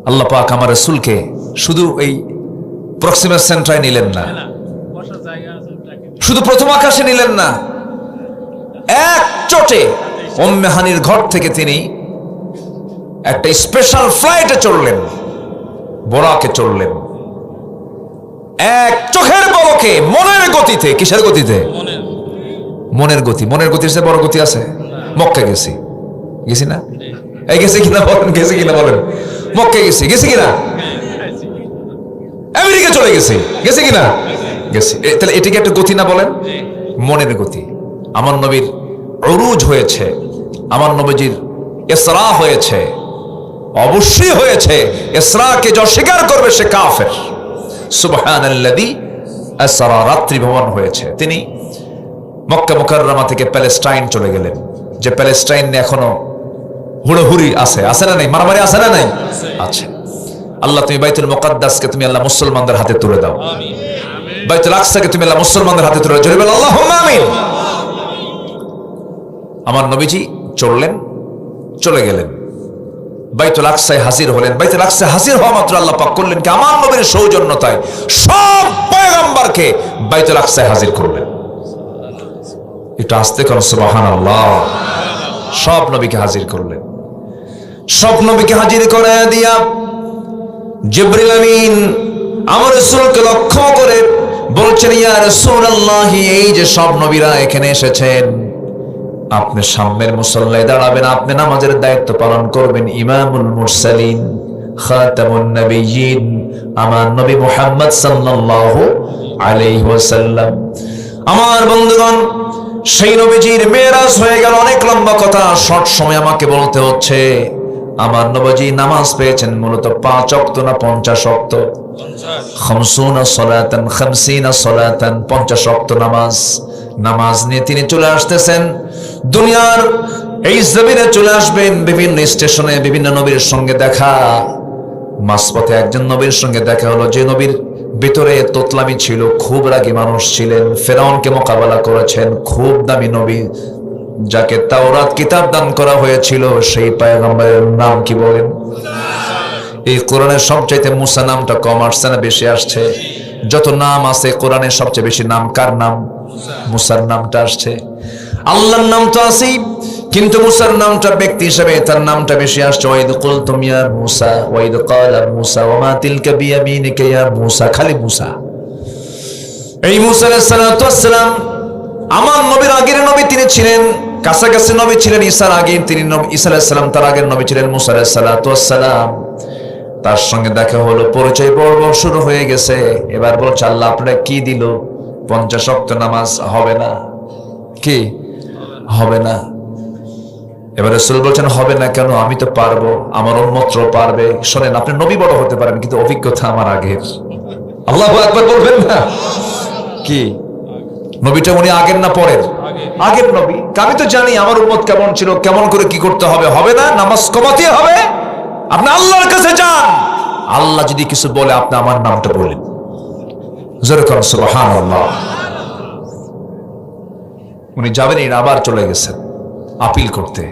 আল্লাহ পাক আমার রাসূলকে শুধু এই প্রক্সিমা সেন্টারে নিলেন না, শুধু প্রথম আকাশে নিলেন না, এক চোটে উম্মে হানির ঘর থেকে তিনি একটা স্পেশাল ফ্লাইটে চড়লেন, বোরাকে চড়লেন, এক চোখের পলকে, মনের গতিতে। কিসের গতিতে? মনের গতি। মনের গতির চেয়ে বড় গতি আছে? মক্কা গেছি, গেছি না? এই গেছি কিনা বলেন, গেছি কিনা বলেন? মক্কা গেছি, গেছি কিনা? আমেরিকা চলে গেছি, গেছি কিনা? গেছি। তাহলে এটাকে একটা গতি না বলেন? মনের গতি। আমার নবীর উরুজ হয়েছে, আমার নবীজির ইসরা হয়েছে, অবশ্যই হয়েছে। ইসরাকে যে অস্বীকার করবে সে কাফের। সুবহানাল্লাযী আসরা, রাত্রি ভ্রমণ হয়েছে। তিনি মক্কা মুকাররমা থেকে প্যালেস্টাইন চলে গেলেন, যে প্যালেস্টাইন এখনো হুড়োহুড়ি আছে, আছে না নাই? মারামারি আছে না নাই? আছে। আল্লাহ তুমি বাইতুল মুকাদ্দাসকে তুমি আল্লাহ মুসলমানদের হাতে তুলে দাও, বাইতুল আকসাকে তুমি আল্লাহ মুসলমানদের হাতে তুলে দাও। জোরে বলো আল্লাহুম্মা আমিন। আমার নবীজি চললেন, চলে গেলেন, বাইতুল আকসায় হাজির হলেন। বাইতুল আকসায় হাজির হওয়া মাত্র আল্লাহ পাক করলেন কি, আমার নবীর সৌজন্যতায় সব পয়গম্বরকে বাইতুল আকসায় হাজির করলেন। এটা আস্তে করো সুবহানাল্লাহ। সব নবীকে হাজির করলেন। সব নবীকে হাজির করে দিয়া জিবরিল আমিন আমার রাসূলকে লক্ষ্য করে বলছেন, ইয়া রাসূলুল্লাহ, এই যে সব নবীরা এখানে এসেছেন, আপনি সামনের মুসল্লায় দাঁড়াবেন, আপনি নামাজের দায়িত্ব পালন করবেন। ইমামুল মুরসালিন, খাতামুন নবিয়্যিন, আমার নবী মুহাম্মদ সাল্লাল্লাহু আলাইহি ওয়াসাল্লাম। আমার বন্ধুগণ, সেই নবীজির মেরাজ হয়ে গেল। অনেক লম্বা কথা, শর্ট সময় আমাকে বলতে হচ্ছে। আমার নবীজি নামাজ পেয়েছেন মূলত 5 ওয়াক্ত না 50 ওয়াক্ত? 50 সালাতান, 50 সালাতান, 50 ওয়াক্ত নামাজ। নামাজ নিয়ে তিনি চলে আসতেছেন দুনিয়ার এই জমিনে, চলে আসবেন। বিভিন্ন স্টেশনে বিভিন্ন নবীর সঙ্গে দেখা। মাঝপথে একজন নবীর সঙ্গে দেখা হলো, যে নবীর ভিতরে তোতলামি ছিল, খুব রাগী মানুষ ছিলেন, ফেরাউনকে মোকাবেলা করেছেন, খুব দামি নবী, যাকে তাওরাত কিতাব দান করা হয়েছিল। সেই পয়গম্বরের নাম কি বলেন? এই কোরআনের সবচাইতে মুসা নামটা কম আসছে না বেশি আসছে? যত নাম আছে কোরআনের সবচেয়ে বেশি নাম কার নাম? মুসার নামটা আসছে। আল্লাহর নাম তো আছেই, কিন্তু মুসার নামটা ব্যক্তি হিসেবে তার নামটা বেশি আসছে। ওয়াইদ কুলতুম ইয়া মুসা, ওয়াইদ ক্বালা মুসা ওয়া মা তিলকা বিয়ামিনিকা ইয়া মুসা, খালি মুসা। এই মুসা আলাইহিস সালাতু ওয়াস সালাম আমার নবীর আগের নবী তিনি ছিলেন, কাছাকাছি নবী ছিলেন ঈসার আগে। তিনি ঈসা আলাইহিস সালাম তার আগের নবী ছিলেন মুসা আলাইহিস সালাতু ওয়াস সালাম। তার সঙ্গে দেখা হলো, পরিচয় পর্ব শুরু হয়ে গেছে। এবার বলছে, আল্লাহ আপনারা কি দিল? 50 ওয়াক্ত নামাজ হবে না? কি হবে না? এবার রাসূল বলছেন, হবে না কেন? আমি তো পারবো, আমার উম্মতও পারবে। শোনেন, আপনি নবী বড় হতে পারেন, কিন্তু অভিজ্ঞতা আমার আগের। আল্লাহু আকবার বলবেন না? কি নবীটা উনি আগের না পরের? আগের নবী। আমি তো জানি আমার উম্মত কেমন ছিল, কেমন করে কি করতে হবে। হবে না, নামাজ কমাতে হবে। আপনি আল্লাহর কাছে যান, আল্লাহ যদি কিছু বলে আপনি আমার নামটা বলেন। জোরে করুন সুবহানাল্লাহ। উনি যাবেন, আবার চলে গেছেন আপিল করতে।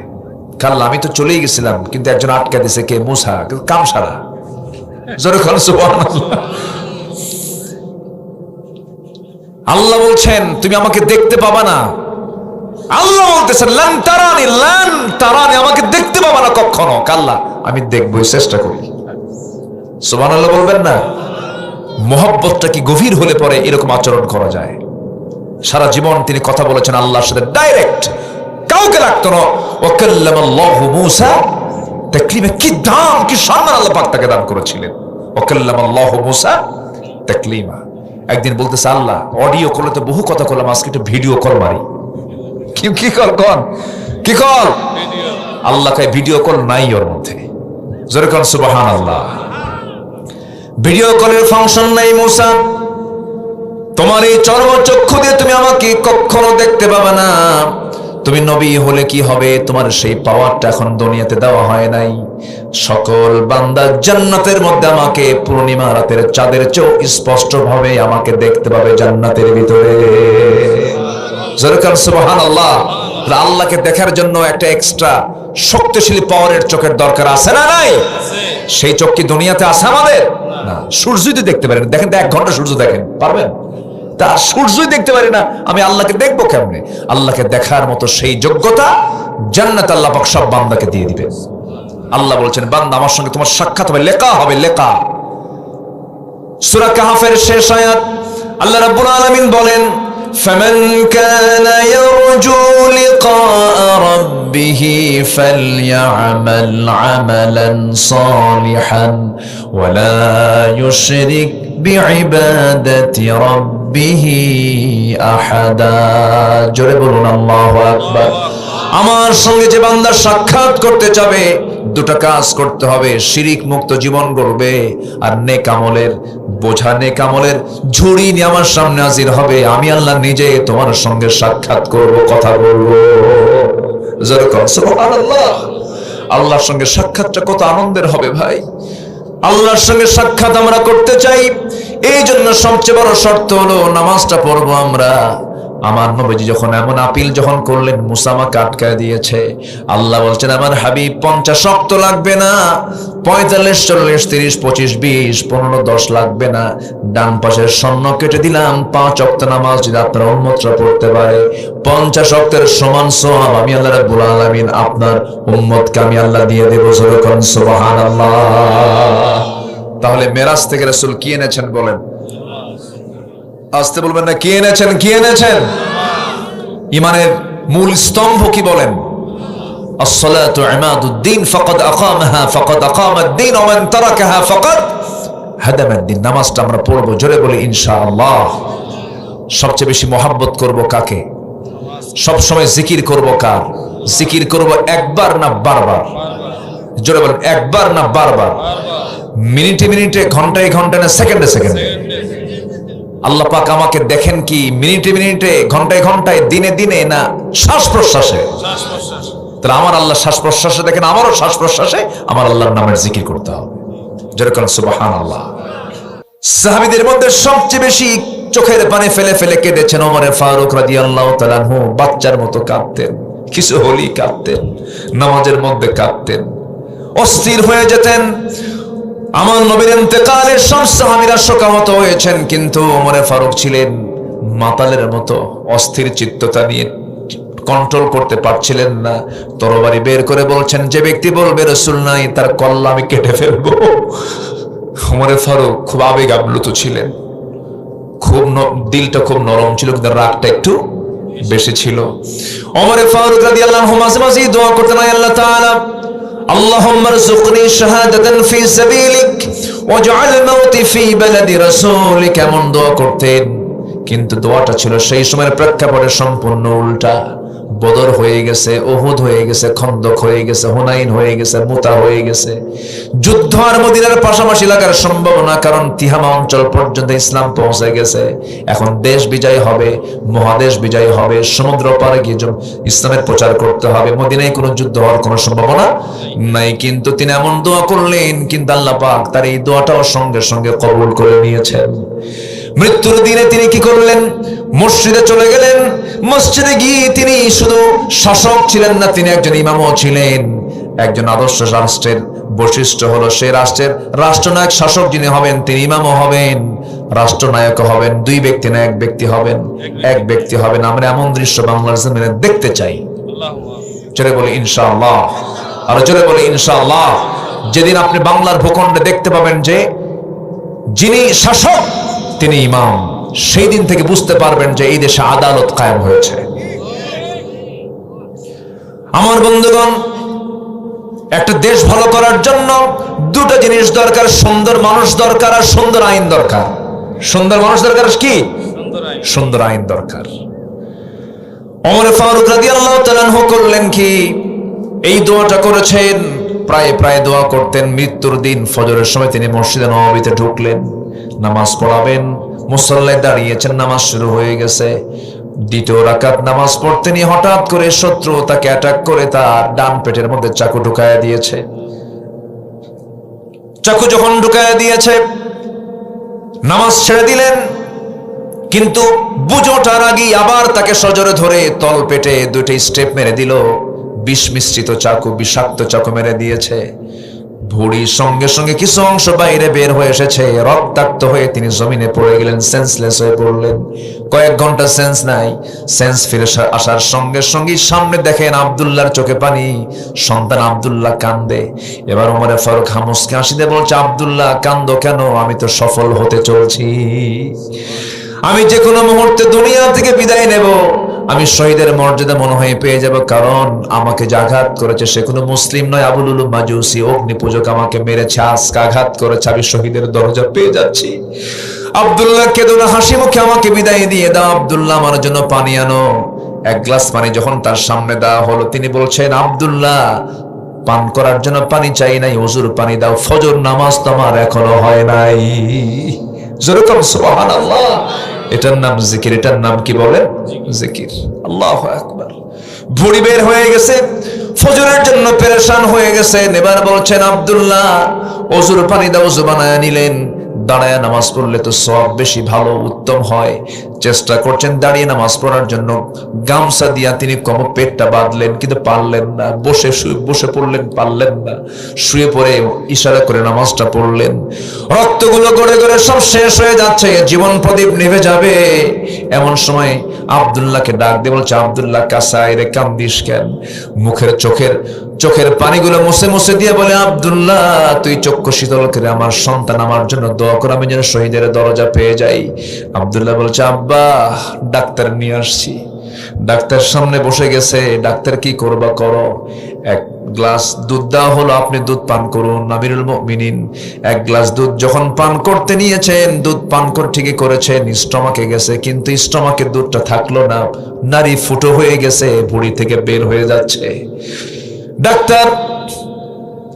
কাল্লা আমি তো চলেই গেছিলাম, কিন্তু একজন আটকা দিছে। কে? মুসা। কাম সারা। জোরে করুন সুবহানাল্লাহ। আল্লাহ বলছেন, তুমি আমাকে দেখতে পাবা না। আল্লাহ বলতেছেন, লান তারানি, লান তারানি, আমাকে দেখতে পাবা না কখনো। কাল্লা আমি দেখবই, চেষ্টা করি। সুবহানাল্লাহ বলবেন না? মোহব্বতটা কি গভীর হলে পরে এরকম আচরণ করা যায়। সারা জীবন তিনি কথা বলেছেন আল্লাহর সাথে ডাইরেক্ট, কাউকে রাখতো না। ওয়া কাল্লামাল্লাহু মূসা তাকলিমা। কি দাম, কি সম্মান আল্লাহ পাক তাকে দান করেছিলেন। ওয়া কাল্লামাল্লাহু মূসা তাকলিমা। একদিন বলতেছে, আল্লাহ অডিও কলে তো বহু কথা বললাম, আজকে একটু ভিডিও কল মারি। কি কল? কোন কি কল? আল্লাহ কয় ভিডিও কল নাই ওর মধ্যে। জোরে কোন সুবহানাল্লাহ। ভিডিও কলের ফাংশন নাই। মুসা, তোমার এই চর্মচক্ষু দিয়ে তুমি আমাকে কখনো দেখতে পাবে না। তুমি নবী হলে কি হবে, তোমার সেই পাওয়ারটা এখন দুনিয়াতে দেওয়া হয় নাই। সকল বান্দা জান্নাতের মধ্যে আমাকে পূর্ণিমা রাতের চাঁদের চেয়েও স্পষ্ট ভাবে আমাকে দেখতে পাবে জান্নাতের ভিতরে। সুবহানাল্লাহ। আল্লাহকে দেখার জন্য একটা এক্সট্রা শক্তিশালী পাওয়ারের চোখের দরকার আছে না নাই? সেই চোখ কি দুনিয়াতে আছে আমাদের? না। সূর্যই তো দেখতে পারেন, দেখেন তো 1 ঘন্টা সূর্য দেখেন, পারবেন? তা সূর্যই দেখতে পারি না, আমি আল্লাহকে দেখবো কেমনে? আল্লাহকে দেখার মতো সেই যোগ্যতা জান্নাত আল্লাহ পাক সব বান্দাকে দিয়ে দিবে। আল্লাহ বলছেন, বান্দা আমার সঙ্গে তোমার সাক্ষাৎ হবে, লেখা হবে, লেখা। সূরা কাহফের শেষ আয়াত আল্লাহ রাব্বুল আলামিন বলেন, فمن كان يرجو لقاء ربه فليعمل عملا صالحا ولا يشرك بعبادة ربه أحدا। জোরে বলুন আল্লাহু আকবার। আমার সঙ্গে যে বান্দা সাক্ষাৎ করতে চাবে, দুটো কাজ করতে হবে, শিরিক মুক্ত জীবন গড়বে আর নেক আমলের বোঝা, নেক আমলের ঝুড়ি নিয়ে আমার সামনে হাজির হবে। আমি আল্লাহ নিজে তোমার সঙ্গে সাক্ষাৎ করব, কথা বলবো। সুবহানাল্লাহ। আল্লাহর সঙ্গে সাক্ষাৎটা কত আনন্দের হবে ভাই। আল্লাহর সঙ্গে সাক্ষাৎ আমরা করতে চাই, এই জন্য সবচেয়ে বড় শর্ত হলো নামাজটা পড়বো আমরা। আমার নবীজি যখন এমন আপিল যখন করলেন, মুসা আমাকে আটকায় দিয়েছে, আল্লাহ বলছেন আমার হাবিব 50 ওয়াক্ত লাগবে না, 45, 40, 30, 25, 20, 15, 10 লাগবে না। ডান পাশের স্বর্ণ কেটে দিলাম, 5 ওয়াক্ত নামাজ যদি আপনার উম্মতরা পড়তে পারে, 50 ওয়াক্তের সমান সওয়াব আমি আল্লাহ রাব্বুল আলামিন আপনার উম্মতকে আমি আল্লাহ দিয়ে দেব। সুবহানাল্লাহ। তাহলে মেরাজ থেকে রাসূল কি এনেছেন বলেন? আসতে বলবেন না, কি এনেছেন? কি এনেছেন? ইমানের মূল স্তম্ভ কি বলেন? আসসালাতু ইমাদুদ্দিন ফাকাদ আকামাহা ফাকাদ আকামাদ্দিন ওয়া মান তারাকাহা ফাকাদ হাদামাদ্দিন। নামাজটা আমরা পড়বো, জোরে বলি ইনশাআল্লাহ। সবচেয়ে বেশি মহব্বত করব কাকে? সব সময় জিকির করব কার? জিকির করব একবার না বারবার? জোরে বলেন, একবার না বারবার? মিনিটে মিনিটে, ঘন্টায় ঘন্টায় না সেকেন্ডে সেকেন্ডে? আল্লাহ পাক আমাকে দেখেন কি মিনিটে মিনিটে, ঘন্টায় ঘন্টায়, দিনে দিনে, না শ্বাস প্রশ্বাসে? তাহলে আমার আল্লাহ শ্বাস প্রশ্বাসে দেখেন, আমারও শ্বাস প্রশ্বাসে আমার আল্লাহর নামের জিকির করতে হবে। যেরকম সুবহানাল্লাহ। সাহাবীদের মধ্যে সবচেয়ে বেশি চোখের পানি ফেলে ফেলে কেঁদেছেন ওমর ফারুক রাদিয়াল্লাহু তাআলা আনহু। বাচ্চার মতো কাঁদতেন, কিছু হলেই কাঁদতেন, নামাজের মধ্যে কাঁদতেন, অস্থির হয়ে যেতেন। আমার নবীর ইন্তেকালের সব সাহাবীরা শোকাহত হয়েছেন, কিন্তু ওমর ফারুক ছিলেন মাতালের মতো অস্থির চিত্ততা নিয়ে, কন্ট্রোল করতে পারছিলেন না। তরবারি বের করে বলছেন, যে ব্যক্তি বলবে রাসূল নাই, তার কল্লা আমি কেটে ফেলবো। ওমর ফারুক খুব আবেগ আপ্লুত ছিলেন, খুব দিলটা খুব নরম ছিল, কিন্তু রাগটা একটু বেশি ছিল। ওমর ফারুক রাদিয়াল্লাহু আনহু মাঝে মাঝে দোয়া করতেন, আল্লাহ তাআলা اللهم ارزقني شهادة في سبيلك واجعل موتي في بلد رسولك। এমন দোয়া করতেন, কিন্তু দোয়াটা ছিল সেই সময়ের প্রেক্ষাপটে সম্পূর্ণ উল্টা। বদর হয়ে গেছে, উহুদ হয়ে গেছে, খন্দক হয়ে গেছে, হুনাইন হয়ে গেছে, মুতা হয়ে গেছে। যুদ্ধ আর মদিনার পাশাপাশি লাগার সম্ভাবনা, কারণ তিহামা অঞ্চল পর্যন্ত ইসলাম পৌঁছে গেছে। এখন দেশ বিজয় হবে, মহাদেশ বিজয় হবে, সমুদ্র পারে গিয়ে ইসলামের প্রচার করতে হবে। মদিনায় কোনো যুদ্ধ হওয়ার কোনো সম্ভাবনা নাই। কিন্তু তিনি এমন দোয়া করলেন, কিন্তু আল্লাহ পাক তার এই দোয়াটাও সঙ্গে সঙ্গে কবুল করে নিয়েছেন। মৃত্যুর দিনে তিনি কি করলেন? মসজিদে চলে গেলেন। মসজিদে গিয়ে তিনি শুধু শাসক ছিলেন না, তিনি একজন ইমামও ছিলেন। একজন আদর্শ রাষ্ট্রের বৈশিষ্ট্য হলো সে রাষ্ট্রের রাষ্ট্রনায়ক, শাসক যিনি হবেন তিনি ইমামও হবেন, রাষ্ট্রনায়ক হবেন। 2 ব্যক্তি না 1 ব্যক্তি হবেন, 1 ব্যক্তি হবেন। আমরা এমন দৃশ্য বাংলার জমিনে দেখতে চাই। জোরে বলি ইনশাআল্লাহ, আর জোরে বলি ইনশাআল্লাহ। যেদিন আপনি বাংলার ভূখণ্ডে দেখতে পাবেন যে যিনি শাসক তিনি ইমাম, সেই দিন থেকে বুঝতে পারবেন যে এই দেশে আদালত কায়েম হয়েছে। আমার বন্ধুগণ, একটা দেশ ভালো করার জন্য 2টা জিনিস দরকার, সুন্দর মানুষ দরকার আর সুন্দর আইন দরকার। সুন্দর মানুষ দরকার, কি? সুন্দর আইন দরকার। ওমর ফারুক রাদিয়াল্লাহু তাআলা আনহু করলেন কি? এই দোয়াটা করেছেন, প্রায় দোয়া করতেন। মৃত্যুর দিন ফজরের সময় তিনি মসজিদে নববীতে ঢুকলেন, নামাজ পড়াবেন। মুসল্লায় দাঁড়িয়েছেন, নামাজ শুরু হয়ে গেছে। 2য় রাকাত নামাজ পড়তেনি হঠাৎ করে শত্রু তাকে অ্যাটাক করে তার ডান পেটের মধ্যে চাকু ঢুকায় দিয়েছে। চাকু যখন ঢুকায় দিয়েছে, নামাজ ছেড়ে দিলেন, কিন্তু বুঝোটার আগে আবার তাকে সজোরে ধরে তল পেটে 2টি স্টেপ মেরে দিল। বিষ মিশ্রিত চাকু, বিষাক্ত চাকু মেরে দিয়েছে। ভুঁড়ির সঙ্গে সঙ্গে কিছু অংশ বাইরে বের হয়ে এসেছে, রক্তাক্ত হয়ে তিনি জমিনে পড়ে গেলেন, সেন্সলেস হয়ে পড়লেন। কয়েক ঘন্টা সেন্স নাই। সেন্স ফিরে আসার সঙ্গে সঙ্গে সামনে দেখেন আব্দুল্লাহর চোখে পানি, সন্তান আব্দুল্লাহ কান্দে। এবার ওমরে ফারুক হামুসকে হাসিতে বলছে, আব্দুল্লাহ কান্দো কেন? আমি তো সফল হতে চলছি, আমি যে কোনো মুহূর্তে দুনিয়া থেকে বিদায় নেব, আমি শহীদের মর্যাদা মনে হয় পেয়ে যাব, কারণ আমাকে যে আঘাত করেছে সে কোনো মুসলিম নয়, আবু লুলুব মাজুসি অগ্নি পূজক আমাকে মেরেছে, আজকে আঘাত করেছে, আমি শহীদের দরজা পেয়ে যাচ্ছি। আব্দুল্লাহ কেঁদো না, হাসি মুখে আমাকে বিদায় দিয়ে দাও। আব্দুল্লাহ আমার জন্য পানি আনো। এক গ্লাস পানি যখন তার সামনে দেওয়া হলো, তিনি বলছেন, আব্দুল্লাহ পান করার জন্য পানি চাই নাই, ওযুর পানি দাও, ফজর নামাজ তোমার এখনো হয় নাই। যেরকম সুবহানাল্লাহ। এটার নাম জিকির, এটার নাম কি বলেন? জিকির। আল্লাহু আকবার। ভুঁড়ি বের হয়ে গেছে, ফজরের জন্য পেরেশান হয়ে গেছেন। এবার বলছেন, আব্দুল্লাহ ওযুর পানি দাও। ওযু বানায় নিলেন। দাঁড়ায় নামাজ পড়লে তো সওয়াব বেশি ভালো উত্তম হয়। চেষ্টা করছেন দাঁড়িয়ে নামাজ পড়ার জন্য, গামছা দিয়া তিনি পেটটা বাঁধলেন, কিন্তু পারলেন না। বসে পড়লেন, পারলেন না। শুয়ে পড়ে ইশারা করে নামাজটা পড়লেন। রক্তগুলো গড়ে গড়ে সব শেষ হয়ে যাচ্ছে, জীবন প্রদীপ নিভে যাবে। এমন সময় আব্দুল্লাহকে ডাক দিয়ে বলছে, আব্দুল্লাহ কাসায় রে, কান্দিস কেন? চোখের পানিগুলো মুছে মুছে দিয়ে বলে, আব্দুল্লাহ তুই চক্ষু শীতল করে আমার সন্তান, আমার জন্য দোয়া কর, আমি যেন শহীদের দরজা পেয়ে যাই। আব্দুল্লাহ বলছে, আব্বা ডাক্তার নিয়ে আসছি। ডাক্তার সামনে বসে গেছে। ডাক্তার কি করবা করো। এক গ্লাস দুধ দেওয়া হলো, আপনি দুধ পান করুন। আমিরুল মুমিনিন এক গ্লাস দুধ যখন পান করতে নিয়েছেন, দুধ পান করে ঠিকই করেছেন, স্টমাকে গেছে, কিন্তু স্টমাকে দুধটা থাকলো না, নারী ফুটো হয়ে গেছে, ভুঁড়ি থেকে বের হয়ে যাচ্ছে। ডাক্তার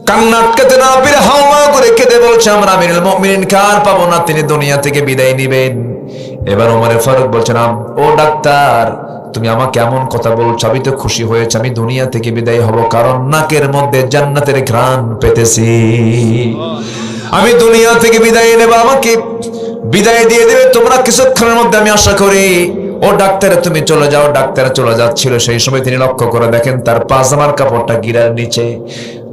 কান্না আটকাতে না পেরে হাওয়া করে কেঁদে বলছে, আমরা আমিরুল মুমিনিন কার পাবো না, তিনি দুনিয়া থেকে বিদায় নিবেন। এবার ওমরে ফারুক বলছেন, ও ডাক্তার তুমি আমাকে এমন কথা বলছো, আমি তো খুশি হয়েছে, আমি দুনিয়া থেকে বিদায় হব, কারণ নাকের মধ্যে জান্নাতের ঘ্রাণ পেতেছি। আমি দুনিয়া থেকে বিদায় নেব, আমাকে বিদায় দিয়ে দেবে তোমরা কিছুক্ষণের মধ্যে, আমি আশা করি। ও ডাক্তার তুমি চলে যাও। ডাক্তার চলে যাচ্ছিল, সেই সময় তিনি লক্ষ্য করে দেখেন তার পাজামার কাপড়টা গিরার নিচে।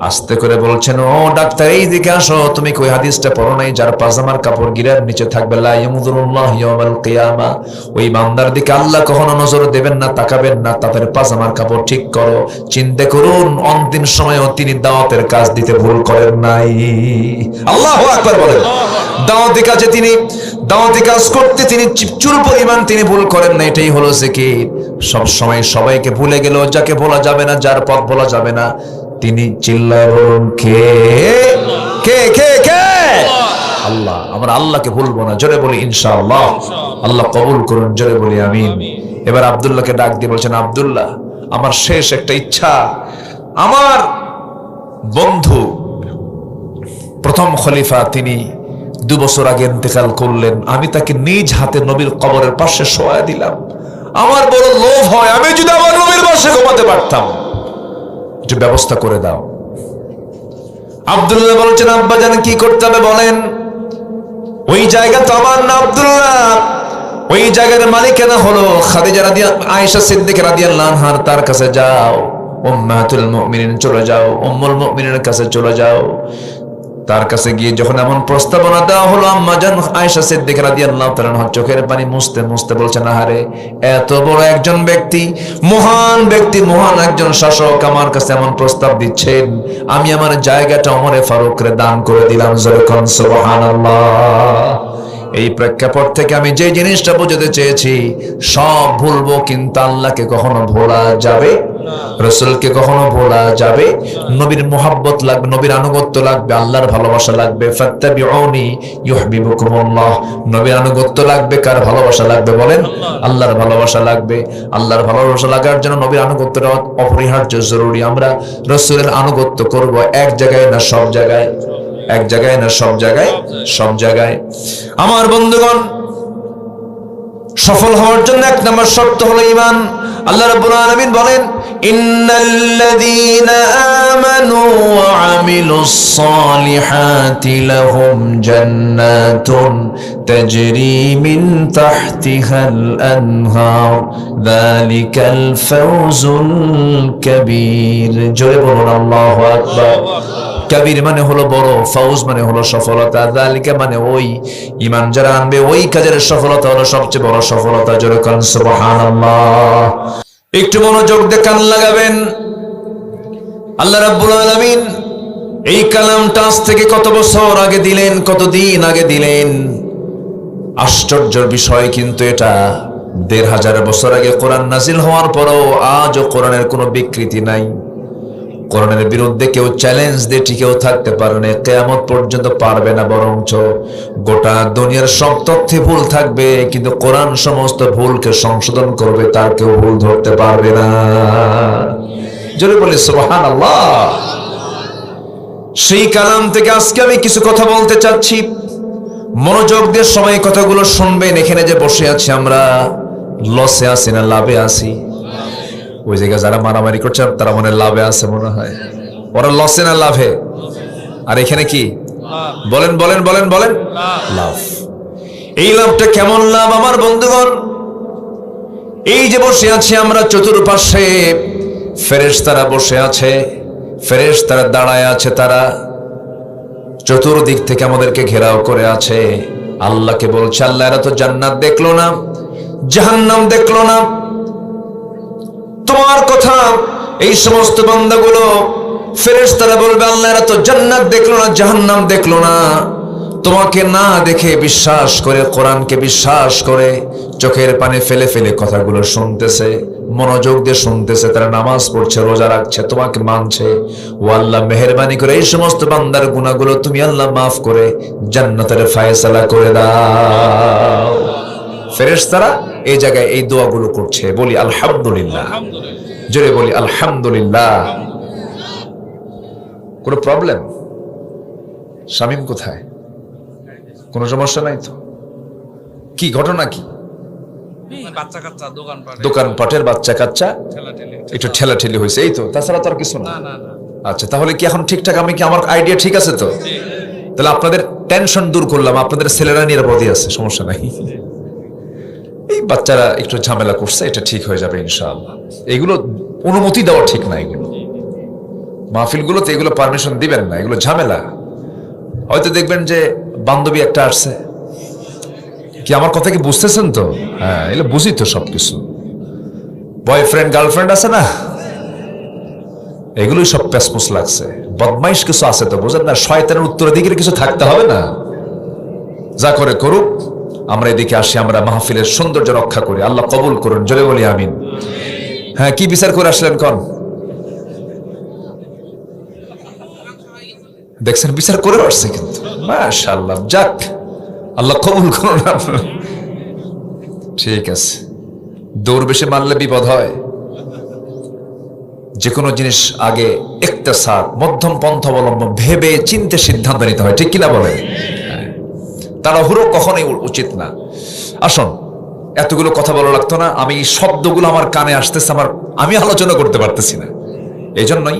আস্তে করে বলছেন, ও ডাক্তার এইদিকে আসো, তুমি কই হাদিসটা পড়ো নাই, যার পাজামার কাপড় গিরার নিচে থাকবে, লা ইয়ামুদুরুল্লাহ ইয়াউমাল কিয়ামা, ওই বান্দার দিকে আল্লাহ কখনো নজর দেবেন না, তাকাবেন না। তাদের পাজামার কাপড় ঠিক করো। চিন্তা করুন, অন্তিম সময়েও তিনি দাওয়াতের কাজ দিতে ভুল করেন নাই। আল্লাহু আকবার বলেন। দাওয়াতি কাজ করতে তিনি চুল পরিমাণ তিনি ভুল করেন না। এটাই হলো জিকির। সব সময় সবাইকে ভুলে গেল, যাকে বলা যাবে না, যার পথ বলা যাবে না, তিনি চিল্লায় বলুন, কে কে কে কে? আল্লাহ। আমরা আল্লাহকে ভুলবো না, জোরে বলি ইনশাআল্লাহ। আল্লাহ কবুল করুন, জোরে বলি আমিন। এবার আব্দুল্লাহকে ডাক দিয়ে বলছেন, আব্দুল্লাহ আমার শেষ একটা ইচ্ছা, আমার বন্ধু প্রথম খলিফা তিনি 2 বছর আগে ইন্তেকাল করলেন, আমি তাকে নিজ হাতে নবীর কবরের পাশে শোয়া দিলাম। আমার বড় লোভ হয়, আমি যদি আমার নবীর পাশে ঘুমাতে পারতাম, একটু ব্যবস্থা করে দাও। আব্দুল্লাহ বলছেন, আব্বা জান কি করতে হবে বলেন? ওই জায়গা তো আমার না আব্দুল্লাহ, ওই জায়গার মালিকানা হলো খাদিজা আয়েশা সিদ্দিকা রাদিয়াল্লাহু আনহার, তার কাছে যাও। উম্মাতুল মুমিনিন চলে যাও, উম্মুল মুমিনের কাছে চলে যাও। তার কাছে গিয়ে যখন এমন প্রস্তাবনা দেওয়া হলো, আম্মা জান আয়েশা সিদ্দিকা রাদিয়াল্লাহু তাআলা আনহা চোখের পানি মুছতে মুছতে বলছেন, আহারে এত বড় একজন ব্যক্তি, মহান ব্যক্তি, মহান একজন শাসক আমার কাছে এমন প্রস্তাব দিচ্ছেন, আমি আমার জায়গাটা ওমরে ফারুককে দান করে দিলাম। যখন সুবহানাল্লাহ। এই প্রেক্ষাপট থেকে আমি যে জিনিসটা বুঝাতে চেয়েছি, সব ভুলবো কিন্তু আল্লাহকে কখনো ভোলা যাবে না, রাসূলকে কখনো ভোলা যাবে। নবীর মুহাব্বত লাগবে, নবীর আনুগত্য লাগবে, আল্লাহর ভালোবাসা লাগবে। ফাত্তাবিউনি ইউহিব্বুকুমুল্লাহ। নবীর আনুগত্য লাগবে, কার ভালোবাসা লাগবে বলেন? আল্লাহর ভালোবাসা লাগবে। আল্লাহর ভালোবাসা লাগার জন্য নবীর আনুগত্যটা অপরিহার্য, জরুরি। আমরা রাসূলের আনুগত্য করব, এক জায়গায় না সব জায়গায়, এক জায়গায় না সব জায়গায়, সব জায়গায়। আমার বন্ধুগণ, সফল হওয়ার জন্য 1 নম্বর শর্ত হলো ঈমান। আল্লাহ রাব্বুল আলামিন বলেন, ইন্নাল্লাযীনা আমানু ওয়া আমিলুস সালিহাতি লাহুম জান্নাতুন তাজরি মিন তাহতিহাল আনহার যালিকাল ফাওজুল কাবীর। জোরে বলুন আল্লাহু আকবার। কাবীর মানে হলো বড়, ফাউজ মানে হলো সফলতা, যালিকা মানে ওই, ঈমান যারা আনবে ওই কাজের সফলতা হলো সবচেয়ে বড় সফলতা। জোরে কোন সুবহানাল্লাহ। একটু মনোযোগ দিয়ে কান লাগাবেন। আল্লাহ রাব্বুল আলামিন এই কালামটা আজ থেকে কত বছর আগে দিলেন, কত দিন আগে দিলেন। আশ্চর্যের বিষয় কিন্তু এটা ১৫০০ বছর আগে কোরআন নাজিল হওয়ার পরও আজও কোরআনের কোনো বিকৃতি নাই। কোরআনের বিরুদ্ধে কেউ চ্যালেঞ্জ দিয়ে টিকেও থাকতে পারে না, কিয়ামত পর্যন্ত পারবে না। বরঞ্চ গোটা দুনিয়ার সব তথ্যে ভুল থাকবে, কিন্তু কোরআন সমস্ত ভুলকে সংশোধন করবে, তার কেউ ভুল ধরতে পারবে না। জোরে বলি সুবহানাল্লাহ। সেই কালাম থেকে আজকে আমি কিছু কথা বলতে চাচ্ছি, মনোযোগ দিয়ে সবাই কথাগুলো শুনবেন। এখানে যে বসে আছি আমরা লসে আছি না লাভে আছি? ওই জায়গায় যারা মারামারি করছে তারা মনে লাভে আছে মনে হয়। ওরা লসে না লাভে? আর এখানে কি বলেন বলেন বলেন বলেন? লাভ। এই লাভটা কেমন লাভ আমার বন্ধুগণ? এই যে বসে আছি আমরা, চতুর্পাশে ফেরেশতারা বসে আছে, ফেরেশতারা দাঁড়ায় আছে, তারা চতুর্দিক থেকে আমাদেরকে ঘেরাও করে আছে। আল্লাহকে বলছে, আল্লাহ এরা তো জান্নাত দেখলো না, জাহান্নাম দেখলো না, তোমার কথা এই সমস্ত বান্দাগুলো ফেরেশতারা বলবে, আল্লাহ এরা তো জান্নাত দেখলো না, জাহান্নাম দেখলো না, তোমাকে না দেখে বিশ্বাস করে, কোরআনকে বিশ্বাস করে চোখের পানি ফেলে ফেলে কথাগুলো শুনতেছে, মনোযোগ দিয়ে শুনতেছে, তারা নামাজ পড়ছে, রোজা রাখছে, তোমাকে মানছে। ও আল্লাহ মেহেরবানি করে এই সমস্ত বান্দার গুনাহগুলো তুমি আল্লাহ মাফ করে জান্নাতের ফায়সালা করে দাও। ফেরেশতারা এই জায়গায় এই দোয়াগুলো করছে। বলি আলহামদুলিল্লাহ, জোরে বলি আলহামদুলিল্লাহ। কোনো প্রবলেম? শামীম কোথায়? কোনো সমস্যা নাই তো? কি ঘটনা কি? দোকানপাটের বাচ্চা কাচ্চা একটু ঠেলাঠেলি হয়েছে, এই তো, তাছাড়া তো আর কিছু না। আচ্ছা, তাহলে কি এখন ঠিকঠাক? আমি কি, আমার আইডিয়া ঠিক আছে তো? তাহলে আপনাদের টেনশন দূর করলাম, আপনাদের ছেলেরা নিরাপদে আছে, সমস্যা নাই। এই বাচ্চারা একটু ঝামেলা করছে, এটা ঠিক হয়ে যাবে ইনশাআল্লাহ। এগুলো অনুমতি দেওয়া ঠিক না, এগুলো মাহফিলগুলোতে এগুলো পারমিশন দিবেন না, এগুলো ঝামেলা। হয়তো দেখবেন যে বান্ধবী একটা আসছে, কি আমার কথা কি বুঝতেছেন তো? হ্যাঁ, এগুলো বুঝি তো সবকিছু। বয়ফ্রেন্ড গার্লফ্রেন্ড আছে না, এগুলোই সব পেসপুস লাগছে। বদমাইশ কিছু আছে তো, বুঝেন না? শয়তানের উত্তরাধিকারী কিছু থাকতে হবে না। যা করে করুক, আমরা এদিকে আসি, আমরা মাহফিলের সৌন্দর্য রক্ষা করি। আল্লাহ কবুল করুন, জোরে বলি আমিন। হ্যাঁ, কি বিচার করে আসলেন কোন? দেখছেন, বিচার করে আসছে কিন্তু, মাশাআল্লাহ। যাক, আল্লাহ কবুল করুন। ঠিক আছে, দৌড় বেশি মারলে বিপদ হয়। যে কোনো জিনিস আগে ইখতিসাদ, মধ্যম পন্থা অবলম্বন, ভেবে চিন্তে সিদ্ধান্ত নিতে হয়, ঠিক কিনা বলে? তাড়াহুড়ো কখনোই উচিত না। আসুন, এতগুলো কথা বলা লাগতো না, আমি শব্দগুলো আমার কানে আসতেছে, আমি আলোচনা করতে পারতেছি না, এই জন্যই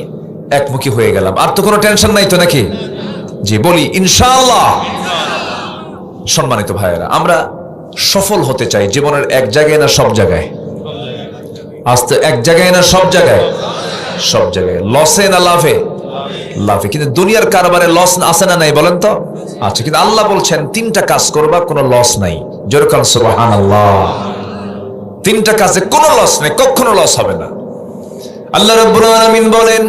একমুখী হয়ে গেলাম। আর তো কোনো টেনশন নাই তো নাকি? জি, বলি ইনশাআল্লাহ। সম্মানিত ভাইয়েরা, আমরা সফল হতে চাই জীবনের এক জায়গায় না সব জায়গায়? আস্তে এক জায়গায় না সব জায়গায়? সব জায়গায়। লসে না লাভে? লাভে। কিন্তু দুনিয়ার কারবারে লস আছে না নাই বলেন তো? আচ্ছা, কিন্তু আল্লাহ বলছেন তিনটা কাজ করবা, কোনো লস নাই। জোরে বলেন সুবহানাল্লাহ। তিনটা কাজে কোনো লস নেই, কখনো লস হবে না। আল্লাহ রাব্বুল আলামিন বলেন,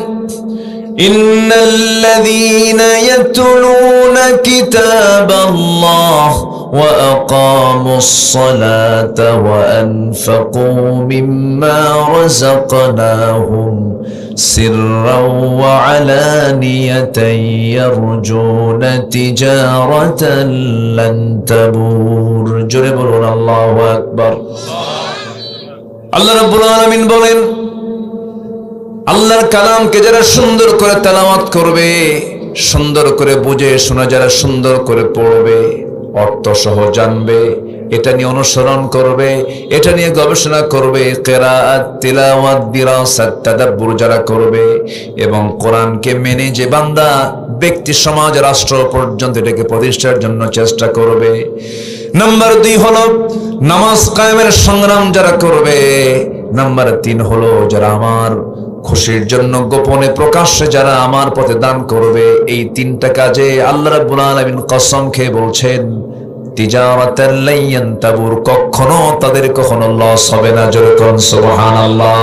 ইন্নাল্লাযীনা ইয়াতলুনা কিতাবাল্লাহ ওয়া আকামুস সালাতা ওয়া আনফাকু মিম্মা রাযাকনাহুম সিররাও ওয়া আলানিয়াতান ইয়ারজুনা তিজারাতান লান তাবুর। জোরে বলুন আল্লাহু আকবার। আল্লাহ রাব্বুল আলামিন বলেন, আল্লাহর কালামকে যারা সুন্দর করে তেলাওয়াত করবে, সুন্দর করে বুঝে শোনা, যারা সুন্দর করে পড়বে, অর্থ সহ জানবে, এটা নিয়ে অনুসরণ করবে, এটা নিয়ে গবেষণা করবে, কিরাআত, তিলাওয়াত, দিরাসাত, তাদাব্বুর যারা করবে, এবং কোরআনকে মেনে যে বান্দা ব্যক্তি, সমাজ, রাষ্ট্র পর্যন্ত এটাকে প্রতিষ্ঠার জন্য চেষ্টা করবে। নাম্বার 2 হলো নামাজ কায়েমের সংগ্রাম যারা করবে। নাম্বার 3 হলো যারা আমার খুশির জন্য গোপনে প্রকাশ্যে যারা আমার পথে দান করবে, এই তিনটা কাজে আল্লাহ রাব্বুল আলামিন কসম খেয়ে বলছেন তিজারাতান লাইয়ান তাবুর, কখনো তাদের কখনো লস হবে না। জোরে কোন সুবহানাল্লাহ।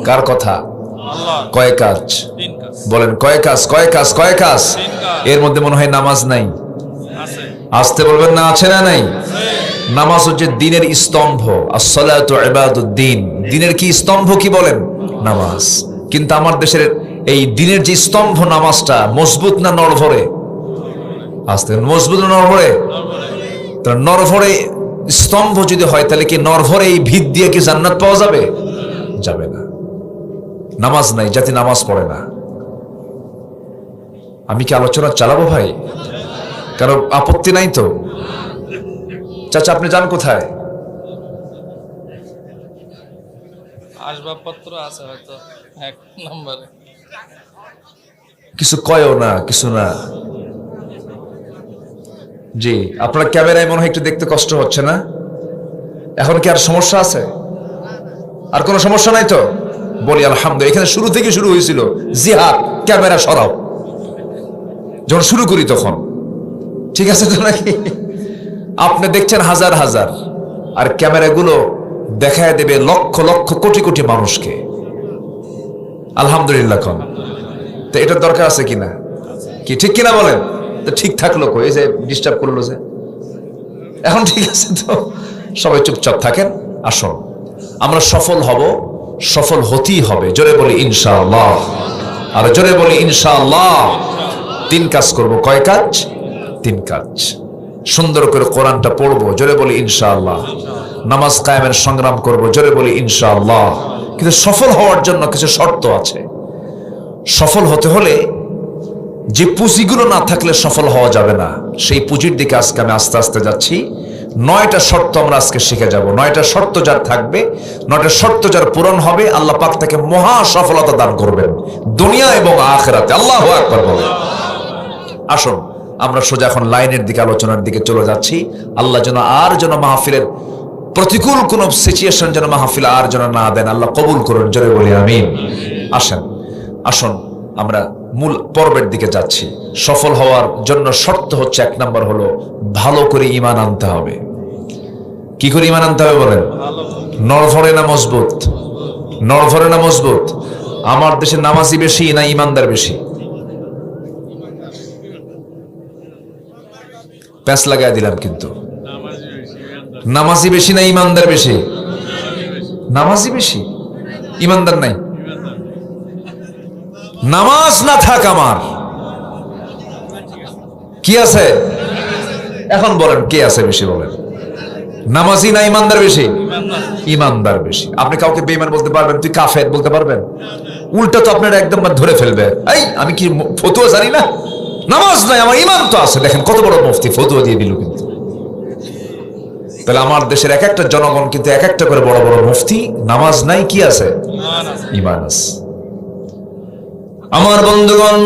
কার কথা? কয় কাজ বলেন? কয় কাজ? কয় কাজ? কয় কাজ? এর মধ্যে মনে হয় নামাজ নাই। আসতে বলবেন না, আছে না নাই? নামাজ হচ্ছে দ্বীনের স্তম্ভ। as-salatu ibaduddin, দ্বীনের কি স্তম্ভ কি বলেন? নামাজ। কিন্তু আমার দেশের এই দ্বীনের যে স্তম্ভ নামাজটা মজবুত না নড়ভরে? আসতে মজবুত না নড়ভরে? তাহলে নড়ভরে স্তম্ভ যদি হয় তাহলে কি নড়ভরে এই ভিত দিয়ে কি জান্নাত পাওয়া যাবে? যাবে না। নামাজ নাই, জাতি নামাজ পড়ে না। আমি কি আলোচনা চালাবো ভাই? কারো আপত্তি নাই তো? চাচা আপনি যান কোথায়? আসবাবপত্র আছে হয়তো এক নম্বরে। কিছু কয়ও না, কিছু না। জি, আপনার ক্যামেরায় মনে হয় একটু দেখতে কষ্ট হচ্ছে না? এখন কি আর সমস্যা আছে? আর কোনো সমস্যা নাই তো? বলি আলহামদুলিল্লাহ। এখানে শুরু থেকে শুরু হয়েছিল জিহাদ, ক্যামেরা সরাও, যখন শুরু করি তখন। ঠিক আছে তো নাকি? আপনি দেখছেন হাজার হাজার, আর ক্যামেরাগুলো দেখায় দেবে লক্ষ লক্ষ কোটি কোটি মানুষকে। আলহামদুলিল্লাহ। কোন তো এটার দরকার আছে কিনা? কি ঠিক কিনা বলেন? তো ঠিক থাকলো কই? এই যে ডিস্টার্ব করলো যে। এখন ঠিক আছে তো? সবাই চুপচাপ থাকেন। আসুন আমরা সফল হব, সফল হতেই হবে। জোরে বলি ইনশাআল্লাহ। আর জোরে বলি ইনশাআল্লাহ। তিন কাজ করব। কয় কাজ? তিন কাজ। সুন্দর করে কোরআনটা পড়বো, জোরে বলি ইনশাআল্লাহ। নামাজ কায়েমের সংগ্রাম করব, জোরে বলি ইনশাআল্লাহ। কিন্তু সফল হওয়ার জন্য কিছু শর্ত আছে। সফল হতে হলে যে পুঁজিগুলো না থাকলে সফল হওয়া যাবে না, সেই পুঁজির দিকে আজকে আমি আস্তে আস্তে যাচ্ছি। 9টা শর্ত আমরা আজকে শিখে যাব। 9টা শর্ত যার থাকবে, 9টা শর্ত যার পূরণ হবে, আল্লাহ পাক তাকে মহা সফলতা দান করবেন দুনিয়া এবং আখিরাতে। আল্লাহু আকবার বলেন। আসুন আমরা সোজা এখন লাইনের দিকে, আলোচনার দিকে চলে যাচ্ছি। আল্লাহ যেন মাহফিলের প্রতিকূল কোন সিচুয়েশন যেন মাহফিল আর যেন না দেন। আল্লাহ কবুল করুন, জোরে বলি আমিন। আসুন আমরা মূল পর্বের দিকে যাচ্ছি। সফল হওয়ার জন্য শর্ত হচ্ছে, 1 নম্বর হলো ভালো করে ঈমান আনতে হবে। কি করে ঈমান আনতে হবে বলেন? নড়ভরে না মজবুত? নড়ভরে না মজবুত? আমার দেশে নামাজি বেশি না ঈমানদার বেশি? প্যাঁচ লাগাই দিলাম কিন্তু। নামাজি বেশি না ঈমানদার বেশি? নামাজি বেশি, ঈমানদার নাই। নামাজ না থাক আমার কি আছে? এখন বলেন কে আছে বেশি? বলেন নামাজি না ঈমানদার বেশি? ঈমানদার বেশি। আপনি কাউকে বেঈমান বলতে পারবেন? তুই কাফের বলতে পারবেন? উল্টা তো আপনার একদম ধরে ফেলবে। এই আমি কি ফতুয়া জানি না? নামাজ নাই, আমার ঈমান তো আছে। দেখেন কত বড় মুফতি ফতুয়া দিয়ে দিল। কিন্তু তাহলে আমার দেশের এক একটা জনগণ কিন্তু এক একটা করে বড় বড় মুফতি, নামাজ নাই, কি আছে? ঈমান আছে। আমার বন্ধুগণ,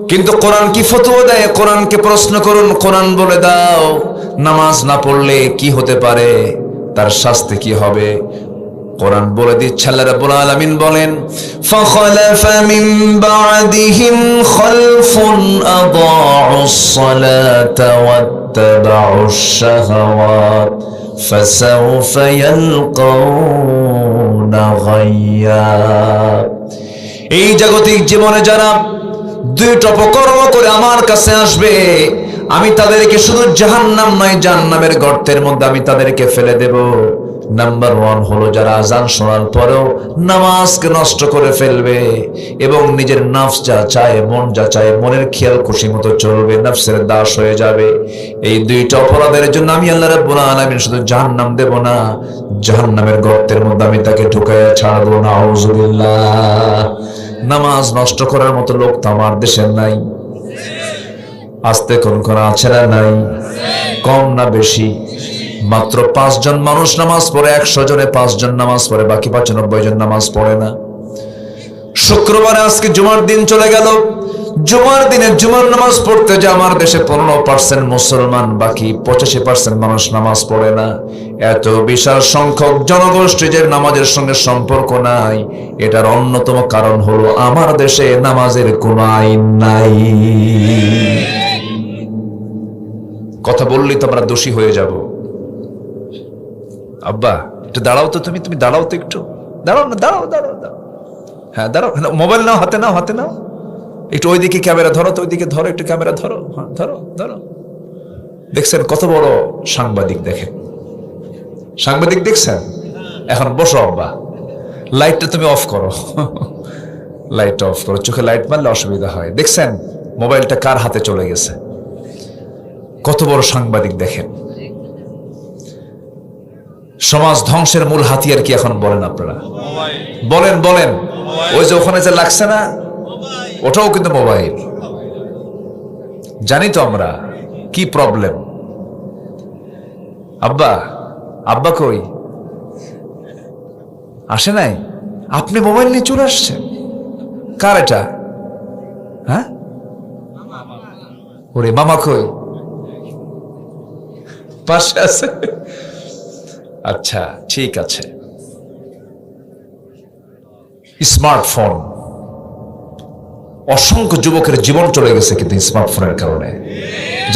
কিন্তু কোরআন কি ফতোয়া দেয়? কোরআনকে প্রশ্ন করুন, কোরআন বলে দাও নামাজ না পড়লে কি হতে পারে, তার শাস্তি কি হবে। কোরআন বলে দিচ্ছে, আল্লাহ রাব্বুল আলামিন বলেন ফাখালাফা মিন বা'দিহিম খালফুন আদাউস সালাতা ওয়াত্তাবাউশ শাহাওয়াত ফাসাউফা ইয়ালকাউনা গায়্যা। এই জাগতিক জীবনে যারা দুইটা অপকর্ম করে আমার কাছে আসবে, আমি তাদেরকে শুধু জাহান্নাম নয়, জাহান্নামের গর্তের মধ্যে আমি তাদেরকে ফেলে দেব। নাম্বার 1 হলো যারা আযান শোনার পরেও নামাজকে নষ্ট করে ফেলবে এবং নিজের নফস যা চায়, মন যা চায়, মনের খেয়াল খুশি মতো চলবে, নফসের দাস হয়ে যাবে। এই দুইটা অপরাধের জন্য আমি আল্লাহ রাব্বুল আলামিন শুধু জাহান্নাম দেব না, জাহান্নামের গর্তের মধ্যে আমি তাকে ঢুকাইয়া ছাড়বো। নাউযুবিল্লাহ। নামাজ নষ্ট করার মতো লোক তো আমার দেশের নাই। আস্তে কোন আছে না? নাই। কম না বেশি? মাত্র 5 জন মানুষ নামাজ পড়ে, 100 জনে 5 জন নামাজ পড়ে, বাকি 95 জন নামাজ পড়ে না। শুক্রবারে আজকে জুমার দিন চলে গেল, জুমার দিনে জুমার নামাজ পড়তে যে আমার দেশে 15% মুসলমান, বাকি 85% মানুষ নামাজ পড়ে না। এত বিশাল সংখ্যক জনগোষ্ঠী যে নামাজের সঙ্গে সম্পর্ক নাই, এটার অন্যতম কারণ হলো আমার দেশে নামাজের কোনো আইন নাই। কথা বললেই তো আমরা দোষী হয়ে যাব। আব্বা একটু দাঁড়াও তো, তুমি দাঁড়াও তো, একটু দাঁড়াও না, দাঁড়াও দাঁড়াও দাঁড়াও, হ্যাঁ দাঁড়াও, মোবাইল নাও, হাতে নাও, হাতে নাও, একটু ওইদিকে ক্যামেরা ধরো তো, ওইদিকে ধরো, একটু ক্যামেরা ধরো, হ্যাঁ ধরো ধরো। দেখছেন কত বড় সাংবাদিক, দেখেন সাংবাদিক দেখছেন। এখন বসো আব্বা, লাইটটা তুমি অফ করো, লাইটটা অফ করো, চোখে লাইট মারলে অসুবিধা হয়। দেখছেন মোবাইলটা কার হাতে চলে গেছে, কত বড় সাংবাদিক দেখেন। সমাজ ধ্বংসের মূল হাতিয়ার কি এখন বলেন আপনারা? বলেন বলেন। ওই যে ওখানে যে লাগছে না, ওটাও কিন্তু মোবাইল। জানি তো আমরা কি প্রবলেম। আব্বা, আব্বা কই? আসে নাই? আপনি মোবাইল নিয়ে চলে আসছেন? কার এটা? হ্যাঁ, ওরে মামা কই? পাশে আছে? আচ্ছা ঠিক আছে। স্মার্টফোন, অসংখ্য যুবকের জীবন চলে গেছে কিন্তু স্মার্টফোনের কারণে।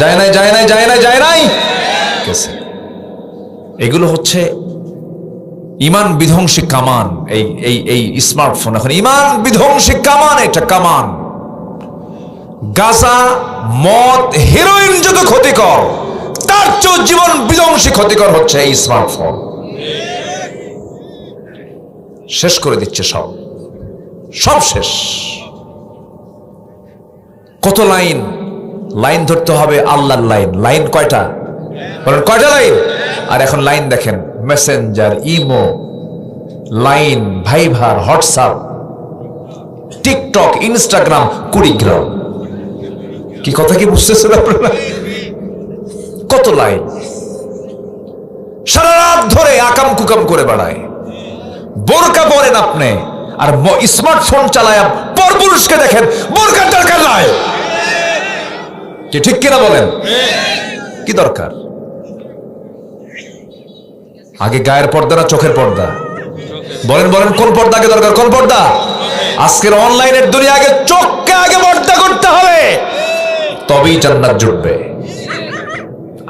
যায় নাই, যায় নাই, যায় নাই, যায় নাই গেছে। এগুলো হচ্ছে ইমান বিধ্বংসী কামান। এই স্মার্টফোন এখন ইমান বিধ্বংসী কামান। এটা কামান। গাঁজা, মদ, হেরোইন যত ক্ষতিকর, তার চেয়ে জীবন বিধ্বংসী ক্ষতিকর হচ্ছে এই স্মার্টফোন। শেষ করে দিচ্ছে সব, সব শেষ। কত লাইন, লাইন ধরতে হবে আল্লাহর লাইন। লাইন কয়টা বলেন, কয়টা লাইন? আর এখন লাইন দেখেন, Messenger, imo, Line, Viber, WhatsApp, TikTok, Instagram, Kurigram. কি কথা কি বুঝতেছেন আপনারা? কত লাইন, সারা রাত ধরে আকাম কুকাম করে বেড়ায়। বোরকা পরেন আপনি, আর স্মার্টফোন চালায় পরপুরুষকে দেখেন বোরকার দরকার নাই। কি ঠিক কিনা বলেন? কি দরকার? আগে গায়ের পর্দা না চোখের পর্দা? বলেন বলেন, কোন পর্দা আগে দরকার? কোন পর্দা? আজকের অনলাইনের দুনিয়া আগে চোখকে আগে পর্দা করতে হবে, তবেই জান্নাত জুটবে।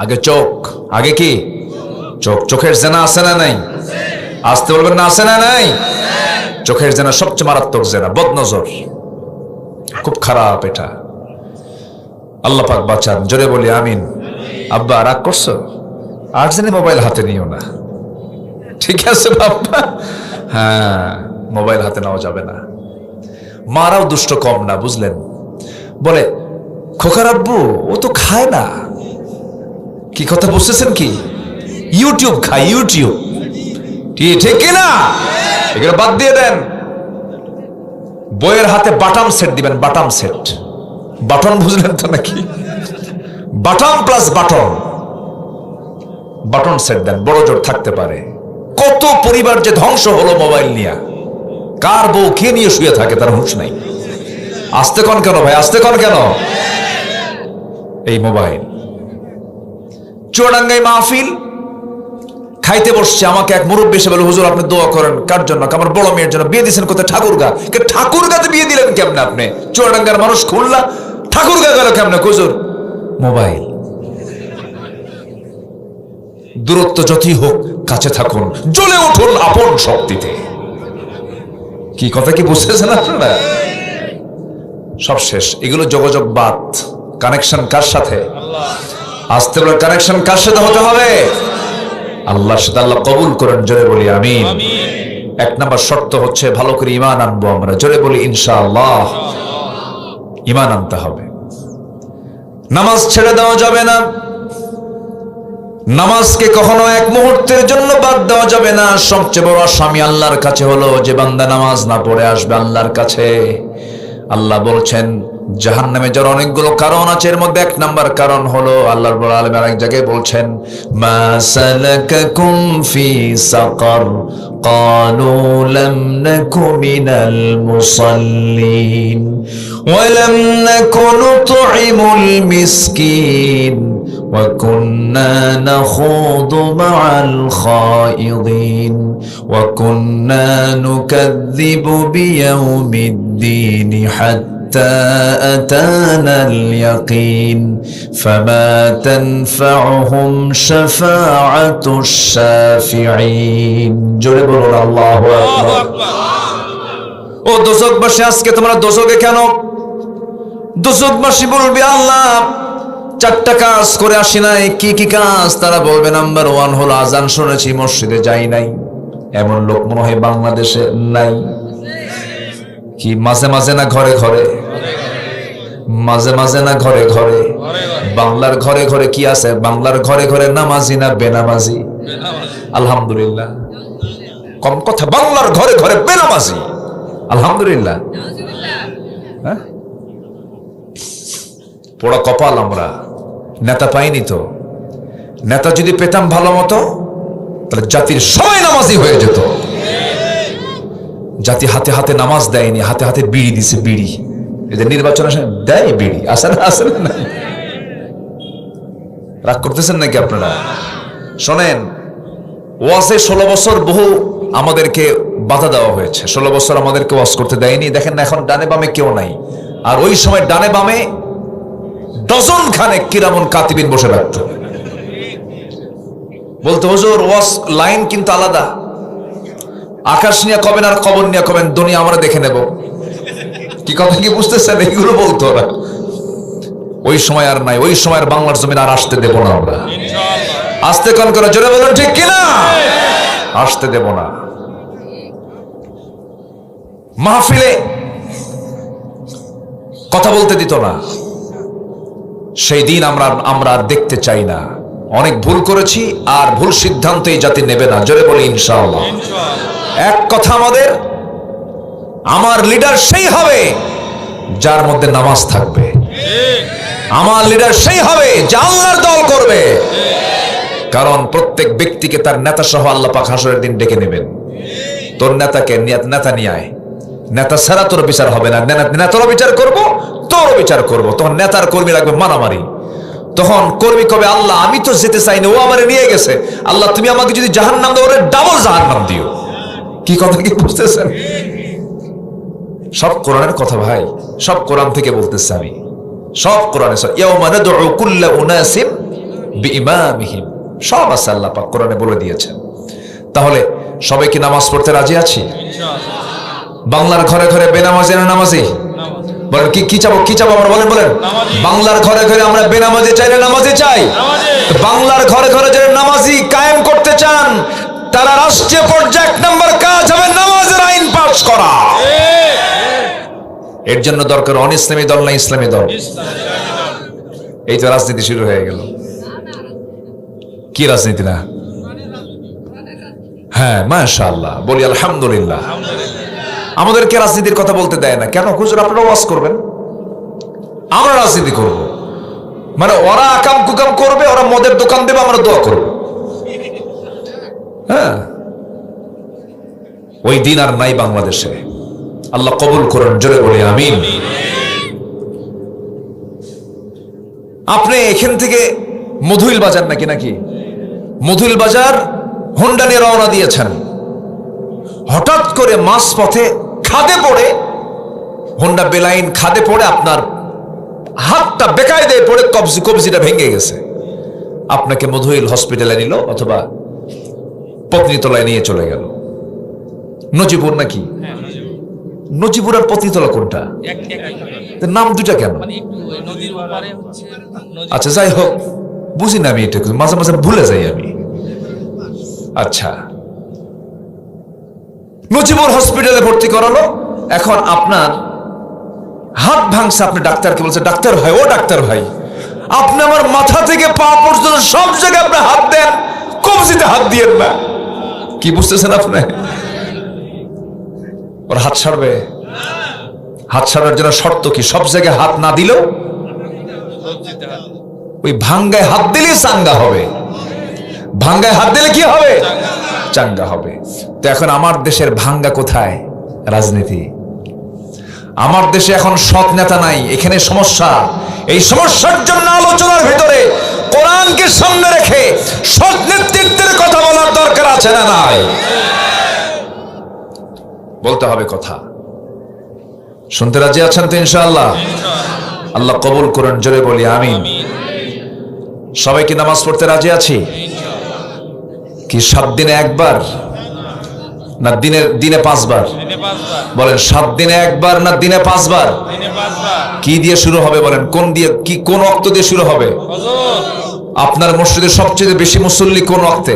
আগে চোখ, আগে কি? চোখ। চোখের জেনা আছে না নাই? আসতে বলবেন না, আছে না নাই? চোখের জেনা সবচেয়ে মারাত্মক জেনা, বদনজর, খুব খারাপ এটা। আল্লাহ পাক বাঁচান, জোরে বলি আমিন। আব্বা রাগ করছো? আর জানি মোবাইল হাতে নিও না, ঠিক আছে বাবা? হ্যাঁ, মোবাইল হাতে নেওয়া যাবে না। মারাও দুষ্ট কম না, বুঝলেন? বলে খোকার আব্বু ও তো খায় না। কি কথা বুঝতেছেন কি? ইউটিউব খায়, ইউটিউব। ঠিক কিনা? এগুলো বাদ দিয়ে দেন। বইয়ের হাতে বাটাম সেট দিবেন, বাটাম সেট। বাটন বুঝলেন তো নাকি? বাটাম প্লাস বাটন, বাটন সেট দেন, বড় জোর থাকতে পারে। কত পরিবার যে ধ্বংস হলো মোবাইল নিয়ে। কার বউ কে নিয়ে শুয়ে থাকে তার হুঁশ নাই। আসতে কন কেন ভাই, আসতে কন কেন? এই মোবাইল। চুয়াডাঙ্গায় মাহফিল, খাইতে বসছে, আমাকে এক মুরব্বী এসে বলে, হুজুর আপনি দোয়া করেন। কার জন্য? আমার বড় মেয়ের জন্য। বিয়ে দিয়েছেন কোথায়? ঠাকুরগা। ঠাকুরগাতে বিয়ে দিলেন কেমনে আপনি? চুয়াডাঙ্গার মানুষ, খুলনা, ঠাকুরগা গেল কেমনে? হুজুর মোবাইল। দূরত্ব যতই হোক কাছে থাকুন, জ্বলে উঠুন আপন শক্তিতে। কি কথা কি বুঝতেছেন আপনারা? সব শেষ। এগুলো যোগাযোগ বাদ। কানেকশন কার সাথে? আসতে বলে কানেকশন কার সাথে হতে হবে? আল্লাহর সাথে। আল্লাহ কবুল করেন, জোরে বলি আমিন। এক নাম্বার শর্ত হচ্ছে ভালো করে ঈমান আনবো আমরা, জোরে বলি ইনশাআল্লাহ। ঈমান আনতে হবে। নামাজ ছেড়ে দেওয়া যাবে না। নামাজকে কখনো এক মুহূর্তের জন্য বাদ দেওয়া যাবে না। সবচেয়ে বড় আসামি আল্লাহর কাছে হলো যে বান্দা নামাজ না পড়ে আসবে আল্লাহর কাছে। আল্লাহ বলছেন জাহান্নামে যাওয়ার অনেকগুলো কারণ আছে, এর মধ্যে এক নাম্বার কারণ হলো আল্লাহ রাব্বুল আলামিন আরেক জায়গায় বলছেন, মা সালাকাকুম ফি সাকার ক্বালু লাম নাকু মিনাল মুসাল্লিন ولم نك نطعم المسكين وكنا نخوض مع الخائضين وكنا نكذب بيوم الدين حتى أتانا اليقين فما تنفعهم شفاعة الشافعين جرب الله أكبر ও দোজখবাসী আজকে তোমরা দোজখে কেন? দোজখবাসী বলবে আল্লাহ চারটা কাজ করে আসি নাই। কি কি কাজ? তারা বলবে নাম্বার 1 হলো আজান শুনেছি, মসজিদে যাই নাই। এমন লোক মনে হয় বাংলাদেশে নাই। কি মাঝে মাঝে না ঘরে ঘরে? মাঝে মাঝে না ঘরে ঘরে? বাংলার ঘরে ঘরে কি আছে? বাংলার ঘরে ঘরে নামাজি না বেনামাজি? আলহামদুলিল্লাহ, কম কথা, বাংলার ঘরে ঘরে বেনামাজি। আলহামদুলিল্লাহ। হ্যাঁ, পোড়া কপাল আমরা, নেতা পাইনি তো। নেতা যদি পেতাম ভালো মতো তাহলে জাতির সবাই নামাজি হয়ে যেত। জাতি হাতে হাতে নামাজ দেয়নি, হাতে হাতে বিড়ি দিছে। বিড়ি এদের নির্বাচন আসে দেয় বিড়ি, আসে না? আসে না? রাগ করতেছেন নাকি আপনারা? শোনেন, ওয়াজে 16 বছর বহু আমাদেরকে বাধা দেওয়া হয়েছে। 16 বছর আমাদেরকে ওয়াজ করতে দেয়নি। দেখেন না, এখন ডানে বামে কেউ নাই। আর ওই সময় ডানে বামে ডজন খানেক কিরামুন কাতিবিন বসে রাখত, বলতো হুজুর ওয়াজ লাইন কিন্তু আলাদা, আকাশ নিয়ে কবেন আর কবর নিয়ে কবেন, দুনিয়া আমরা দেখে নেব। কি কথা কি বুঝতেছেন? এইগুলো বলতো ওরা। ওই সময় আর নাই, ওই সময়ের বাংলার জমিন আর আসতে দেব না আমরা। আসতে কোন করে জোরে বলুন ঠিক কিনা? আসতে দেব না। মাহফিলে কথা বলতে দিত না। সেই দিন আমরা দেখতে চাই না। অনেক ভুল করেছি, আর ভুল সিদ্ধান্ত এই জাতি নেবে না। জোরে বলি ইনশাআল্লাহ। এক কথা আমাদের, আমার লিডার সেই হবে যার মধ্যে নামাজ থাকবে। আমার লিডার সেই হবে যে আল্লাহর দল করবে। কারণ প্রত্যেক ব্যক্তিকে তার নেতা সহ আল্লাহ পাক হাসরের দিন ডেকে নেবেন। তোর নেতাকে নেতা নিয়ে আয়, নেতা ছাড়া তোর বিচার হবে না। নেতারও বিচার করব, তোরও বিচার করব। তখন নেতার কর্মী লাগবে মারামারি। তখন কর্মী কবে, আল্লাহ আমি তো যেতে চাই না, ও আমারে নিয়ে গেছে, আল্লাহ তুমি আমাকে যদি জাহান্নাম দাও, ওরে ডাবল জাহান্নাম দিও। কি কথা কি বুঝতেছেন? সব কোরআনের কথা ভাই, সব কোরআন থেকে বলতেছে আমি। সব কোরআনে ইয়াউমা নাদউ কুল্লা উনাসিম বিইমামিহিম, সব আছে আল্লাহ পাক কোরআনে বলে দিয়েছেন। তাহলে সবাই কি নামাজ পড়তে রাজি আছি? বাংলার ঘরে ঘরে বেনামাজি না নামাজি? বলেন কি চাবো? কি চাবো আমরা? বলেন বলেন। বাংলার ঘরে ঘরে আমরা বেনামাজি চাই না নামাজি চাই? বাংলার ঘরে ঘরে যারা নামাজি কায়েম করতে চান, তারা রাষ্ট্রীয় পর্যায়ে 1 নম্বর কাজ হবে নামাজের আইন পাস করা। এর জন্য দরকার অনিসলামী দল না ইসলামী দল? এই তো রাজনীতি শুরু হয়ে গেল। কি রাজনীতি না? হ্যাঁ মাশাআল্লাহ, বলি আলহামদুলিল্লাহ। আমাদেরকে রাজনীতির কথা বলতে দেয় না কেন? হুজুর আপনারা ওয়াজ করবেন, আমরা রাজনীতি করব। মানে ওরা আকাম কুকাম করবে, ওরা মদের দোকান দেবে, আমরা দোয়া করব। হ্যাঁ, ওই দিন আর নাই বাংলাদেশে। আল্লাহ কবুল করুন, জোরে বলি আমিন। আপনি এখান থেকে মধুইল বাজার নাকি মধুইল বাজার হোন্ডা নিয়ে রওনা দিয়েছেন, হঠাৎ করে মাঝ পথে খাদে পড়ে, হোন্ডা বেলাইন খাদে পড়ে আপনার হাতটা বেকায়দায় পড়ে কবজিটা ভেঙে গেছে। আপনাকে মধুইল হসপিটালে নিল অথবা পত্নীতলায় নিয়ে চলে গেল। নজিপুর নাকি? নজিপুর আর পত্নীতলা কোনটা? নাম দুটা কেন? আচ্ছা যাই হোক, বুঝি না আমি এটা, মাঝে মাঝে ভুলে যাই আমি। আচ্ছা, নজিপুর হসপিটালে ভর্তি করালো। এখন আপনার হাত ভাঙছে, আপনি ডাক্তারকে বলছে, ডাক্তার ভাই, ও ডাক্তার ভাই, আপনি আমার মাথা থেকে পা পর্যন্ত সব জায়গায় আপনি হাত দেন, কবজিতে হাত দিয়েন না। কি বুঝতেছেন আপনি? ওর হাত ছাড়বে? হাত ছাড়ার জন্য শর্ত কি? সব জায়গায় হাত না দিলেও ওই ভাঙ্গায় হাত দিলে চাঙ্গা হবে। ভাঙ্গায় হাত দিলে কি হবে? চাঙ্গা হবে। তো এখন আমার দেশের ভাঙ্গা কোথায়? রাজনীতি। আমার দেশে এখন সৎ নেতা নাই, এখানে সমস্যা। এই সমস্যার জন্য আলোচনার ভিতরে কোরআনকে সামনে রেখে সৎ নেতৃত্বের কথা বলার দরকার আছে না নাই? বলতে হবে কথা। শুনতে রাজি আছেন তো ইনশাআল্লাহ? আল্লাহ কবুল করুন, জোরে বলি আমিন। সবাই কি নামাজ পড়তে রাজি আছি? কি 7 দিনে একবার না দিনে 5 বার? বলেন 7 দিনে একবার না দিনে 5 বার? কি দিয়ে শুরু হবে বলেন? কোন ওয়াক্ত দিয়ে শুরু হবে? আপনার মসজিদে সবচেয়ে বেশি মুসল্লি কোন ওয়াক্তে?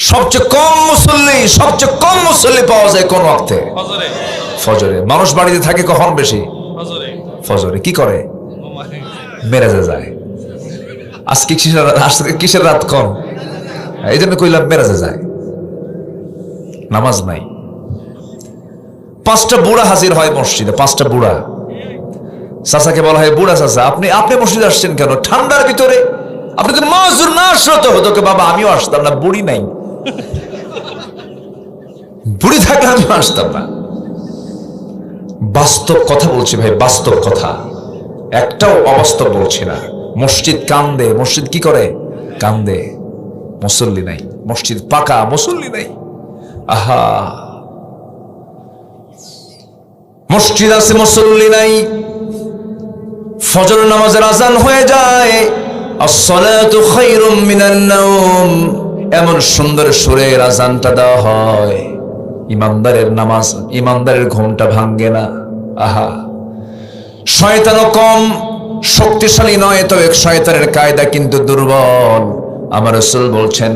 সবচেয়ে কম মুসল্লি পাওয়া যায় কোন ওয়াক্তে? ফজরে। মানুষ বাড়িতে থাকে কখন বেশি? ফজরে। কি করে? মেরাজে যায়। আজকে কিসের রাত কম? এই জন্য কইলাম মেরাজে যায়। নামাজ নাই। 5টা বুড়া হাজির হয় মসজিদে, 5টা বুড়া। চাচাকে বলা হয়, বুড়া চাচা আপনি মসজিদে আসছেন কেন ঠান্ডার ভিতরে? আপনি তো মাজুর না আসতে হতো। বাবা আমিও আসতাম না, বুড়ি নাই। বুড়ি থাকলে আমিও আসতাম না। বাস্তব কথা বলছি ভাই, বাস্তব কথা, একটাও অবাস্তব বলছি না। মসজিদ কান্দে। মসজিদ কি করে? কান্দে। মুসল্লি নাই। মসজিদ পাকা, মুসল্লি নাই। আহা, মসজিদ আছে, মুসল্লি নাই। ফজর নামাজের আজান হয়ে যায়, আসসালাতু খায়রুম মিনান নাওম, এমন সুন্দর সুরের আজানটা দেওয়া হয়, ইমানদারের ঘুমটা ভাঙ্গে না। আহা, শয়তানও কম শক্তিশালী নয়, তবে শয়তানের কায়দা কিন্তু দুর্বল। আমার রাসূল বলছেন,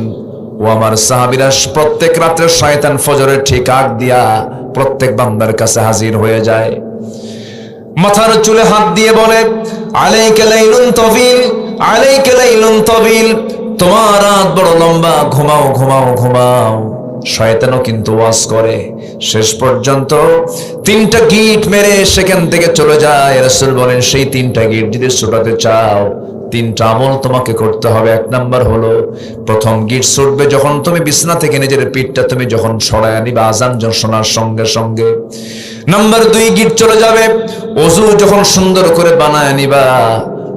ও আমার সাহাবীরা, প্রত্যেক রাত্রে শয়তান ফজরের ঠিক আগ দিয়া প্রত্যেক বান্দার কাছে হাজির হয়ে যায়। মাথার চুলে হাত দিয়ে বলে, আলাইকা লাইলুন তাবিল, আলাইকা লাইলুন তাবিল, তোমার রাত বড় লম্বা, ঘুমাও ঘুমাও ঘুমাও। শয়তানও কিন্তু ওয়াজ করে। শেষ পর্যন্ত 3টা গিট মেরে সেখান থেকে চলে যায়। রাসূল বলেন, সেই 3টা গিট যদি ছুটাতে চাও, 3টা আমল তোমাকে করতে হবে। 1 নাম্বার হলো, প্রথম গিট ছুটবে যখন তুমি বিছানা থেকে নিজের পিঠটা তুমি যখন সরায় নিবা আজান শোনার সঙ্গে সঙ্গে। নাম্বার 2 গিট চলে যাবে ওযু যখন সুন্দর করে বানায় নিবা,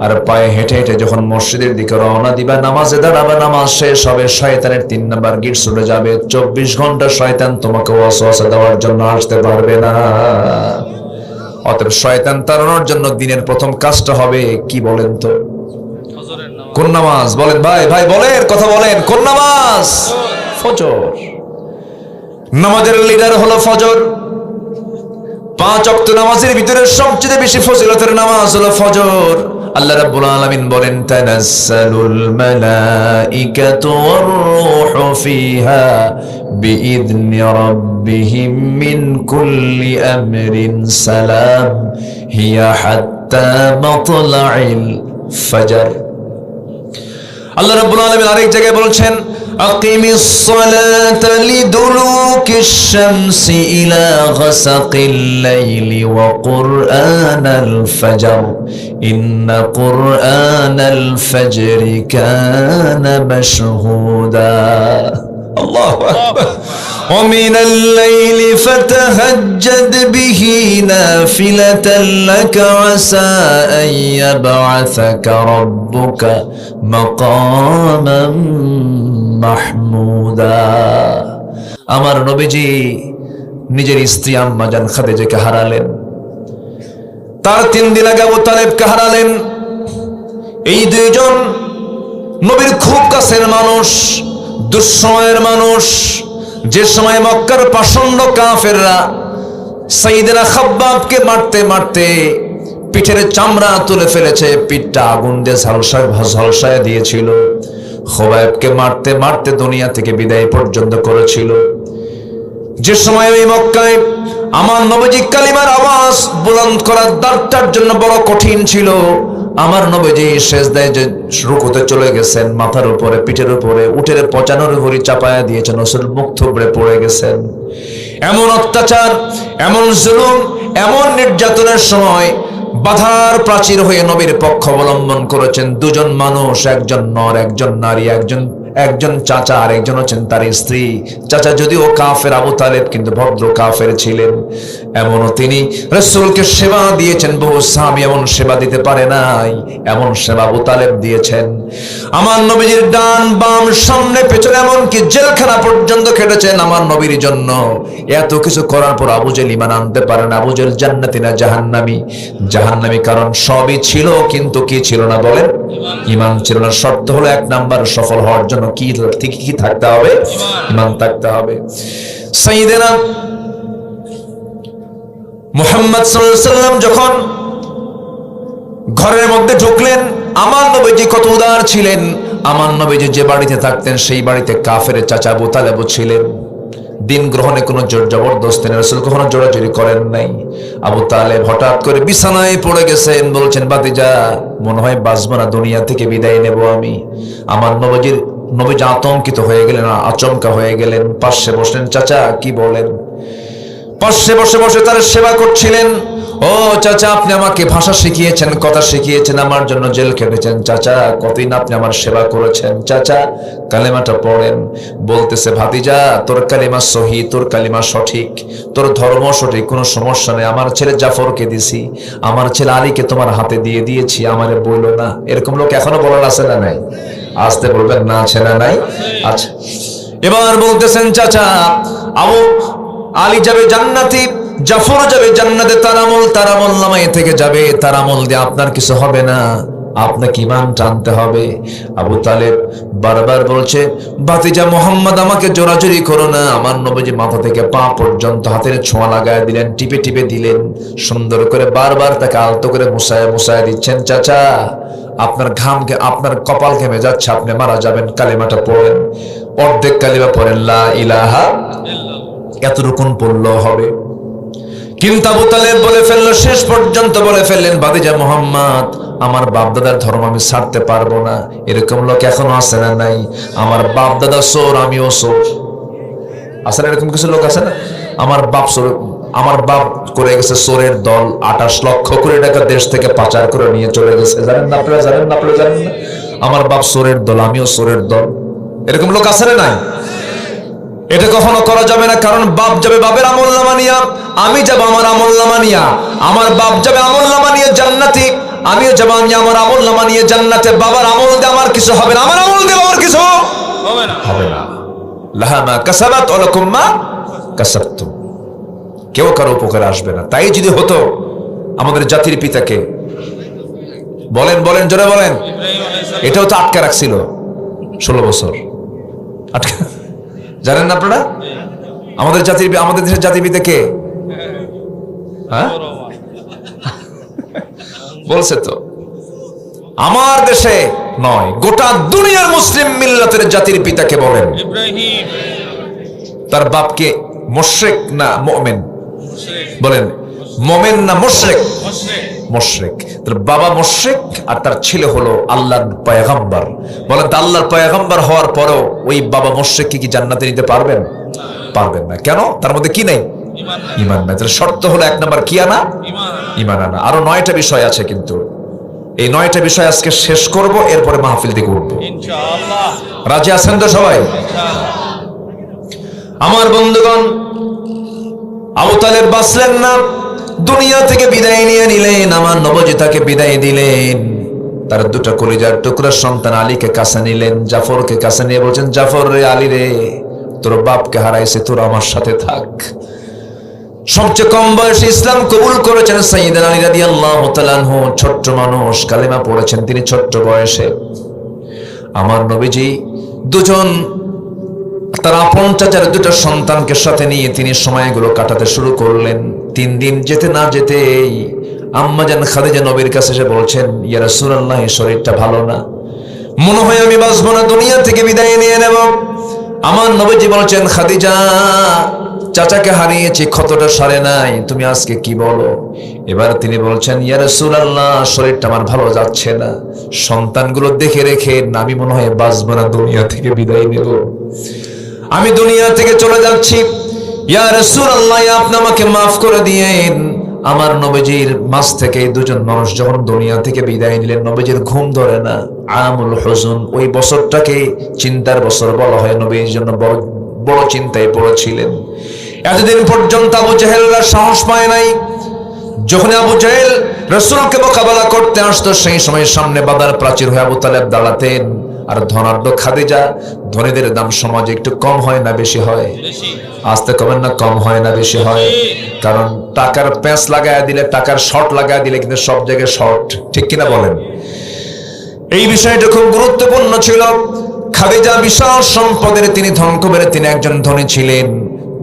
আর পায়ে হেঁটে হেঁটে যখন মসজিদের দিকে রওনা দিবা, নামাজে দাঁড়াবে, নামাজ শেষ হবে, শয়তানের 3 নাম্বার গিট ছুটে যাবে। 24 ঘন্টা শয়তান তোমাকে ওয়াসওয়াসা দেওয়ার জন্য আসতে পারবে না। অতএব শয়তান তাড়ানোর জন্য দিনের প্রথম কাজটা হবে কি বলেন তো? কোন নামাজ? বলেন ভাই, বলেন, কথা বলেন, কোন নামাজ? ফজর। নামাজের লিডার হলো ফজর। 5 ওয়াক্ত নামাজের ভিতরে সবচেয়ে বেশি ফজিলতের নামাজ হলো ফজর। আল্লাহ রাব্বুল আলামিন বলেন, তানাজ্জালুল মালাইকাতু ওয়ার রূহু ফিহা বিইذনি রাব্বিহিম মিন কুল্লি আমরিন সালাম হিয়া হাত্তা মাতলাইল ফজর। আল্লাহ রাব্বুল আলামিন আরেক জায়গায় বলছেন, আকিমিস সালাতা লিদুলুকিশ শামসি ইলা গাসাকিল লাইলি ওয়া কুরআনাল ফজর ইন্না কুরআনাল ফজরি কানা মাশহুদা। আল্লাহু আকবার। ومن الليل فتهجد به نافلة لك عسى أن يبعثك ربك مقاما محمودا। আমার নবীজি নিজের স্ত্রী আম্মা জান খাদিজাকে হারালেন, তার 3 দিন আগে আবু তালেবকে হারালেন। এই 2 জন নবীর খুব কাছের মানুষ, দুঃসময়ের মানুষ। যে সময় মক্কার পাষণ্ড কাফেররা সাইয়েদনা খাব্বাবকে মারতে মারতে পিঠের চামড়া তুলে ফেলেছে, পিঠটা আগুন দিয়ে ঝলসায় দিয়েছিল, খোবাইবকে মারতে মারতে দুনিয়া থেকে বিদায় পর্যন্ত করেছিল। যে সময় ওই মক্কায় আমার নবীজি কালিমার আওয়াজ বুলন্দ করার দাঁড়টার জন্য বড় কঠিন ছিল, আমার নবীজি সেজদায় যে রুকুতে চলে গেছেন, মাথার উপরে পিঠের উপরে উটের পচানোর ঘড়ি চাপায়া দিয়েছেন, রাসূল মুখ থুবড়ে পড়ে গেছেন। এমন অত্যাচার, এমন জুলুম, এমন নির্যাতনের সময় বাধার প্রাচীর হয়ে নবীর পক্ষ অবলম্বন করেছেন 2 জন মানুষ, একজন নর একজন নারী, একজন একজন চাচা আর একজন হচ্ছেন তার স্ত্রী। চাচা যদিও কাফের, আবু তালেব কিন্তু ভদ্র কাফের ছিলেন। এমনও তিনি রাসূলকে সেবা দিয়েছেন, বহু সাহাবী এমন সেবা দিতে পারে নাই, এমন সেবা আবু তালেব দিয়েছেন। আমার নবীজির ডান বাম সামনে পেছনে এমনকি জেলখানা পর্যন্ত খেটেছেন আমার নবীর জন্য। এত কিছু করার পর আবু জেল ঈমান আনতে পারে না। আবু জেল জান্নাতি না জাহান্নামী? জাহান্নামী, কারণ সবই ছিল কিন্তু কি ছিল না বলেন? ঈমান ছিল না। শর্ত হলো এক নাম্বার, সফল হওয়ার জন্য কি থাকতে হবে? ঈমান থাকতে হবে। সাইয়েদেনা মুহাম্মদ সাল্লাল্লাহু আলাইহি ওয়াসাল্লাম যখন ঘরের মধ্যে ঢুকলেন, আমার নবীজি কত উদার ছিলেন। আমার নবীজি যে বাড়িতে থাকতেন সেই বাড়িতে কাফের চাচা আবু তালেব ছিলেন। দিন গ্রহণে কোনো জোর জবরদস্তি নেই, রাসূল কখনো জোরাজুরি করেন নাই। আবু তালেব হঠাৎ করে বিছানায় পড়ে গেছেন, বলছেন ভাতিজা মনে হয় বাঁচবো না, দুনিয়া থেকে বিদায় নেব আমি। আমার নবীজি আতঙ্কিত হয়ে গেলেন, আচমকা হয়ে গেলেন। পাশে বসলেন, চাচা কি বলেন? পাশে বসে বসে তার সেবা করছিলেন। ও চাচা, আপনি আমাকে ভাষা শিখিয়েছেন, কথা শিখিয়েছেন, আমার জন্য জেল খেটেছেন। চাচা কতদিন আপনি আমার সেবা করেছেন, চাচা কালেমাটা পড়েন। বলতেছে ভাতিজা তোর কালিমা সহি, তোর কালিমা সঠিক, তোর ধর্ম সঠিক, কোনো সমস্যা নেই। আমার ছেলে জাফরকে দিছি, আমার ছেলে আলীকে তোমার হাতে দিয়ে দিয়েছি, আমারে বললো না। এরকম লোক এখনো বলার আছে না নাই? আসতে বলবেন না, আছে না নাই? আচ্ছা, এবার বলতেছেন চাচা আলী যাবে জান্নাতি, জাফর যাবে জান্নাতে, তার আমল নামায় থেকে যাবে, তার আমল দিয়ে আপনার কিছু হবে না, আপনাকে ঈমান টানতে হবে। আবু তালেব বারবার বলছে ভাতিজা মুহাম্মদ আমাকে জোরাজুরি করো না। আমার নবীজি মাথা থেকে পা পর্যন্ত হাতের ছোঁয়া লাগায় দিলেন, টিপে টিপে দিলেন, সুন্দর করে বারবার তাকে আলতো করে মুছায়া দিচ্ছেন। চাচা আপনার আপনার কপাল ঘেমে যাচ্ছে, আপনি মারা যাবেন, কালিমাটা পড়েন। অর্ধেক কালিমা পড়েন, লা ইলাহা এতটুকুন পড়লেও হবে। কিন্তু আবু তালেব বলে ফেললো, শেষ পর্যন্ত বলে ফেললেন ভাতিজা মুহাম্মদ আমার বাপ দাদার ধর্ম আমি ছাড়তে পারবো না। এরকম লোক এখনো আছে না নাই? আমার বাপ দাদা চোর, আমিও চোর। আছে না এরকম কিছু লোক? আছে না? আমার বাপ চোর, আমার বাপ করে গেছে চোরের দল, 28 লক্ষ কোটি টাকা দেশ থেকে পাচার করে নিয়ে চলে গেছে। জানেন না আপনারা? জানেন না আপনারা? জানেন না? আমার বাপ চোরের দল, আমিও চোরের দল। এরকম লোক আছে না নাই? এটা কখনো করা যাবে না, কারণ বাপ যাবে বাপের আমলনামা নিয়া, আমি যাব আমার আমলনামা নিয়া। আমার বাপ যাবে আমলনামা নিয়ে জান্নাতি, আমিও যাব আমার আমলনামা নিয়ে জান্নাতে। বাবার আমল দিয়ে আমার কিছু হবে না, আমার আমল দিয়ে বাবার কিছু হবে না। লাহা মা কাসাবাত ওয়া লাকুম মা কাসাবতুম। কেউ কারো উপকারে আসবে না। তাই যদি হতো আমাদের জাতির পিতাকে বলেন জোরে বলেন, এটাও তো আটকে রাখছিল 16 বছর আটকে। জানেন না আপনারা আমাদের দেশের জাতির পিতা কে? হ্যাঁ বলছে তো, আমার দেশে নয়, গোটা দুনিয়ার মুসলিম মিল্লাতের জাতির পিতাকে বলেন। তার বাপকে মুশরিক না মুমিন বলেন? মুমিন না মুশরিক? মুশরিক। তার বাবা মুশরিক আর তার ছেলে হলো আল্লাহর পয়গম্বর। বলেন তো আল্লাহর পয়গম্বর হওয়ার পরেও ওই বাবা মুশরিককে কি জান্নাতে নিতে পারবেন? পারবেন না। কেন? তার মধ্যে কি নাই? ঈমান নাই। তাহলে শর্ত হলো এক নাম্বার কি আনা? ঈমান আনা। আরো 9টা বিষয় আছে, কিন্তু এই 9টা বিষয় আজকে শেষ করব, এরপরে মাহফিল থেকে উঠবো ইনশাআল্লাহ। রাজি আছেন তো সবাই? আমার বন্ধুগণ, আবু তালেব বাঁচলেন না, দুনিয়া থেকে বিদায় নিয়ে নিলেন। আমার নবজি তাকে বিদায় দিলেন। তার 2টা কলিজার টুকরা সন্তান আলীকে কাছে নিলেন, জাফরকে কাছে নিয়ে বলছেন জাফর রে, আলী রে, তোর বাপকে হারাইছে, তোর আমার সাথে থাক। সবচেয়ে কম বয়সে ইসলাম কবুল করেছেন সাইয়েদনা আলী রাদিয়াল্লাহু তাআলা আনহু। ছোট্ট মানুষ, কালেমা পড়েছেন তিনি ছোট্ট বয়সে। আমার নবীজি দুজন তার আপন চাচার 2টা সন্তানকে সাথে নিয়ে তিনি সময়গুলো কাটাতে শুরু করলেন। 3 দিন যেতে না যেতেই আম্মাজান খাদিজা নবীর কাছে এসে বলছেন, ইয়া রাসূলুল্লাহ শরীরটা ভালো না, মনে হয় আমি বাঁচবো না, দুনিয়া থেকে বিদায় নিয়ে নেব। আমার নবীজি বলছেন, খাদিজা চাচাকে হারিয়েছি, ক্ষতটা সারে নাই, তুমি আজকে কি বলো? এবার তিনি বলছেন, ইয়া রাসূলুল্লাহ শরীরটা আমার ভালো যাচ্ছে না, সন্তানগুলো দেখে রেখে আমি মনে হয় বাঁচবো না, দুনিয়া থেকে বিদায় নেব, আমি দুনিয়া থেকে চলে যাচ্ছি। ইয়া রাসূলুল্লাহ আপনি আমাকে মাফ করে দিয়েন, আমার নবীজির মাঝ থেকে দুজন মানুষ যখন দুনিয়া থেকে বিদায় নিলেন, নবীজির ঘুম ধরে না। আমুল হুজুন, ওই বছরটাকে চিন্তার বছর বলা হয়। নবীর জন্য বড় বড় চিন্তায় পড়েছিলেন। এতদিন পর্যন্ত আবু জেহেলরা সাহস পায় নাই। যখন আবু জেহেল রাসূলকে মোকাবেলা করতে আসতো, সেই সময় সামনে বাদার প্রাচীর হয়ে আবু তালেব দাঁড়াতেন। আর ধনাঢ্য খাদিজা, ধনীদের দাম সমাজে একটু কম হয় না বেশি হয়? আস্তে কমেন না, কম হয় না বেশি হয়? কারণ টাকার প্যাঁচ লাগায় দিলে, টাকার শর্ট লাগায় দিলে কিন্তু সব জায়গায় শর্ট, ঠিক কিনা বলেন? এই বিষয়টা খুব গুরুত্বপূর্ণ ছিল। খাদিজা বিশাল সম্পদের তিনি ধনকুবের, তিনি একজন ধনী ছিলেন।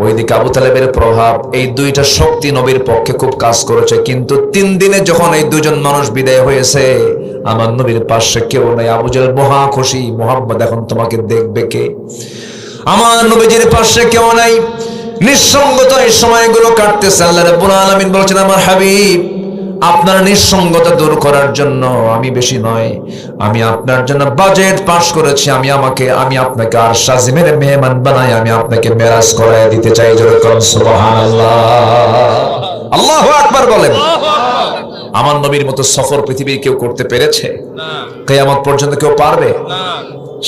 ওইদিকে আবু তালেবের প্রভাব, এই দুইটা শক্তি নবীর পক্ষে খুব কাজ করেছে। কিন্তু 3 দিনে যখন এই দুজন মানুষ বিদায় হয়েছে, আমার নবীর পাশে কেউ নাই। আবু জেহেল মহা খুশি, মুহাম্মদ এখন তোমাকে দেখবে কে? আমার নবীজির পাশে কেউ নাই, নিঃসঙ্গতা এই সময়গুলো কাটতেছে। আল্লাহ রাব্বুল আলামিন বলছেন, আমার হাবিব, আপনার নিঃসঙ্গতা দূর করার জন্য আমি বেশি নয়, আমি আপনার জন্য বাজেট পাস করেছি। আমি আপনাকে আর শাজিমের মেহমান বানাই, আমি আপনাকে মেরাজ করায় দিতে চাই। যেরকম সুবহানাল্লাহ, আল্লাহু আকবার বলেন। আমার নবীর মতো সফর পৃথিবীর কেউ করতে পেরেছে? কিয়ামত পর্যন্ত কেউ পারবে?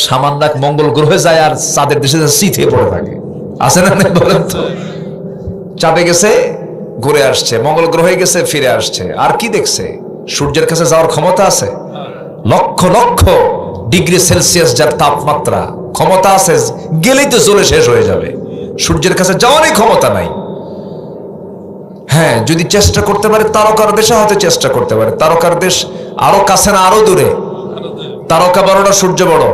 সামান্য এক মঙ্গল গ্রহে যায় আর চাঁদের দেশে শীতে পড়ে থাকে, আছে না? বলেন তো, চাঁদে গেছে ঘুরে আসছে, মঙ্গল গ্রহে গেছে ফিরে আসছে, আর কি দেখছে? সূর্যের কাছে যাওয়ার ক্ষমতা আছে? লক্ষ লক্ষ ডিগ্রি সেলসিয়াস যার তাপমাত্রা, ক্ষমতা আছে, গেলেই তো জ্বলে শেষ হয়ে যাবে। সূর্যের কাছে যাওয়ারই ক্ষমতা নাই। হ্যাঁ, যদি চেষ্টা করতে পারে, তারকার দেশে হয়তো চেষ্টা করতে পারে। তারকার দেশ আরো কাছে না আরো দূরে? তারকা বড় না সূর্য বড়?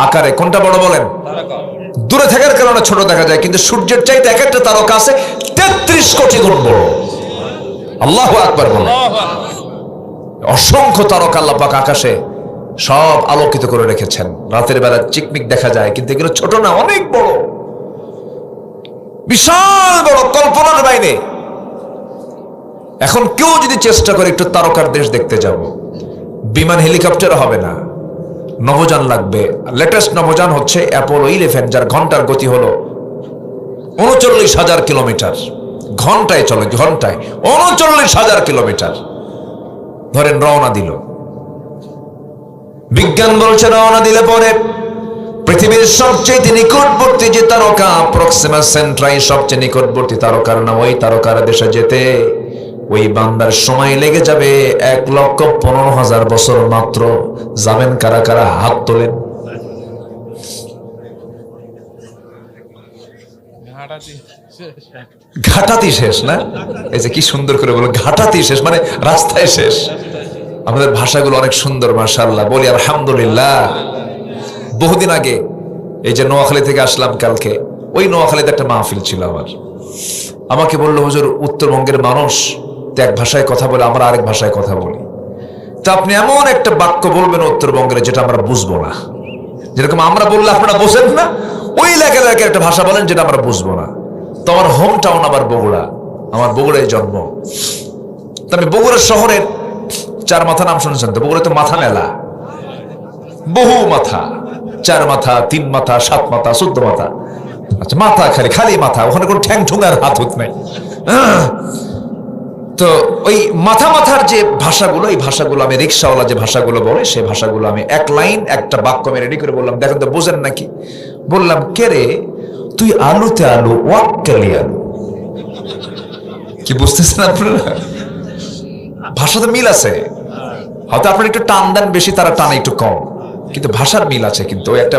আকারে কোনটা বড় বলেন? দূরে থাকার কারণে ছোট দেখা যায়, কিন্তু সূর্যের চাইতে এক একটা তারকা আছে 33 কোটি গুণ বড়। আল্লাহু আকবার বলেন। অসংখ্য তারকা আল্লাহ পাক আকাশে সব আলোকিত করে রেখেছেন। রাতের বেলা চিকমিক দেখা যায়, কিন্তু এগুলো ছোট না, অনেক বড়, বিশাল বড়, কল্পনার বাইরে। এখন কেউ যদি চেষ্টা করে একটু তারকার দেশ দেখতে যাব, বিমান হেলিকপ্টার হবে না, নভোযান লাগবে। লেটেস্ট নভোযান হচ্ছে অ্যাপোলো 11, যার ঘন্টার গতি হলো 39,000 কিলোমিটার। ঘন্টায় চলে, ঘন্টায় 39,000 কিলোমিটার। ধরেন রওনা দিল, বিজ্ঞান বলছে রওনা দিলে পরে পৃথিবীর সবচেয়ে নিকটবর্তী যে তারকা, প্রক্সিমা সেন্ট্রাই সবচেয়ে নিকটবর্তী তারকার নাম, ওই তারকার দেশে যেতে ওই বান্দার সময় লেগে যাবে 1,15,000 বছর মাত্র। যাবেন কারা কারা? হাত তোলেন। ঘাটাতি শেষ না? এই যে কি সুন্দর করে বলো, ঘাটাতি শেষ মানে রাস্তায় শেষ। আমাদের ভাষাগুলো অনেক সুন্দর, মাশাআল্লাহ, বলি আলহামদুলিল্লাহ। বহুদিন আগে এই যে নোয়াখালী থেকে আসলাম কালকে, ওই নোয়াখালীতে একটা মাহফিল ছিল আমার। আমাকে বললো, হুজুর উত্তরবঙ্গের মানুষ তো এক ভাষায় কথা বলে, আমরা আরেক ভাষায় কথা বলি, তো আপনি এমন একটা বাক্য বলবেন উত্তরবঙ্গের যেটা আমরা বুঝবো না। যেরকম আমরা বললে আপনারা বোঝেন না, ওই এলাকার একটা ভাষা বলেন যেটা আমরা বুঝবো না। তো আমার হোম টাউন আবার বগুড়া, আমার বগুড়ায় জন্ম। তো আমি বগুড়া শহরের 4 মাথা নাম শুনেছেন তো? বগুড়া তো মাথা মেলা, বহু মাথা, 4 মাথা, 3 মাথা, 7 মাথা, 14 মাথা। আচ্ছা, মাথা খালি খালি মাথা, ওখানে কোনো ঠ্যাং ঠুং আর হাত হুত নাই। তো ওই মাথা মাথার যে ভাষাগুলো, এই ভাষাগুলো আমি, রিক্সাওয়ালা যে ভাষাগুলো বলে, সেই ভাষাগুলো আমি এক লাইন একটা বাক্য আমি রেডি করে বললাম, দেখেন তো বোঝেন নাকি? বললাম, কে রে তুই আলুতে আলু, ওয়াক্কালি আলু। কি বুঝতেছেন আপনারা? ভাষাতে মিল আছে, হয়তো আপনার একটু টান দেন বেশি, তারা টানে একটু কম, কিন্তু ভাষার মিল আছে। কিন্তু ওই একটা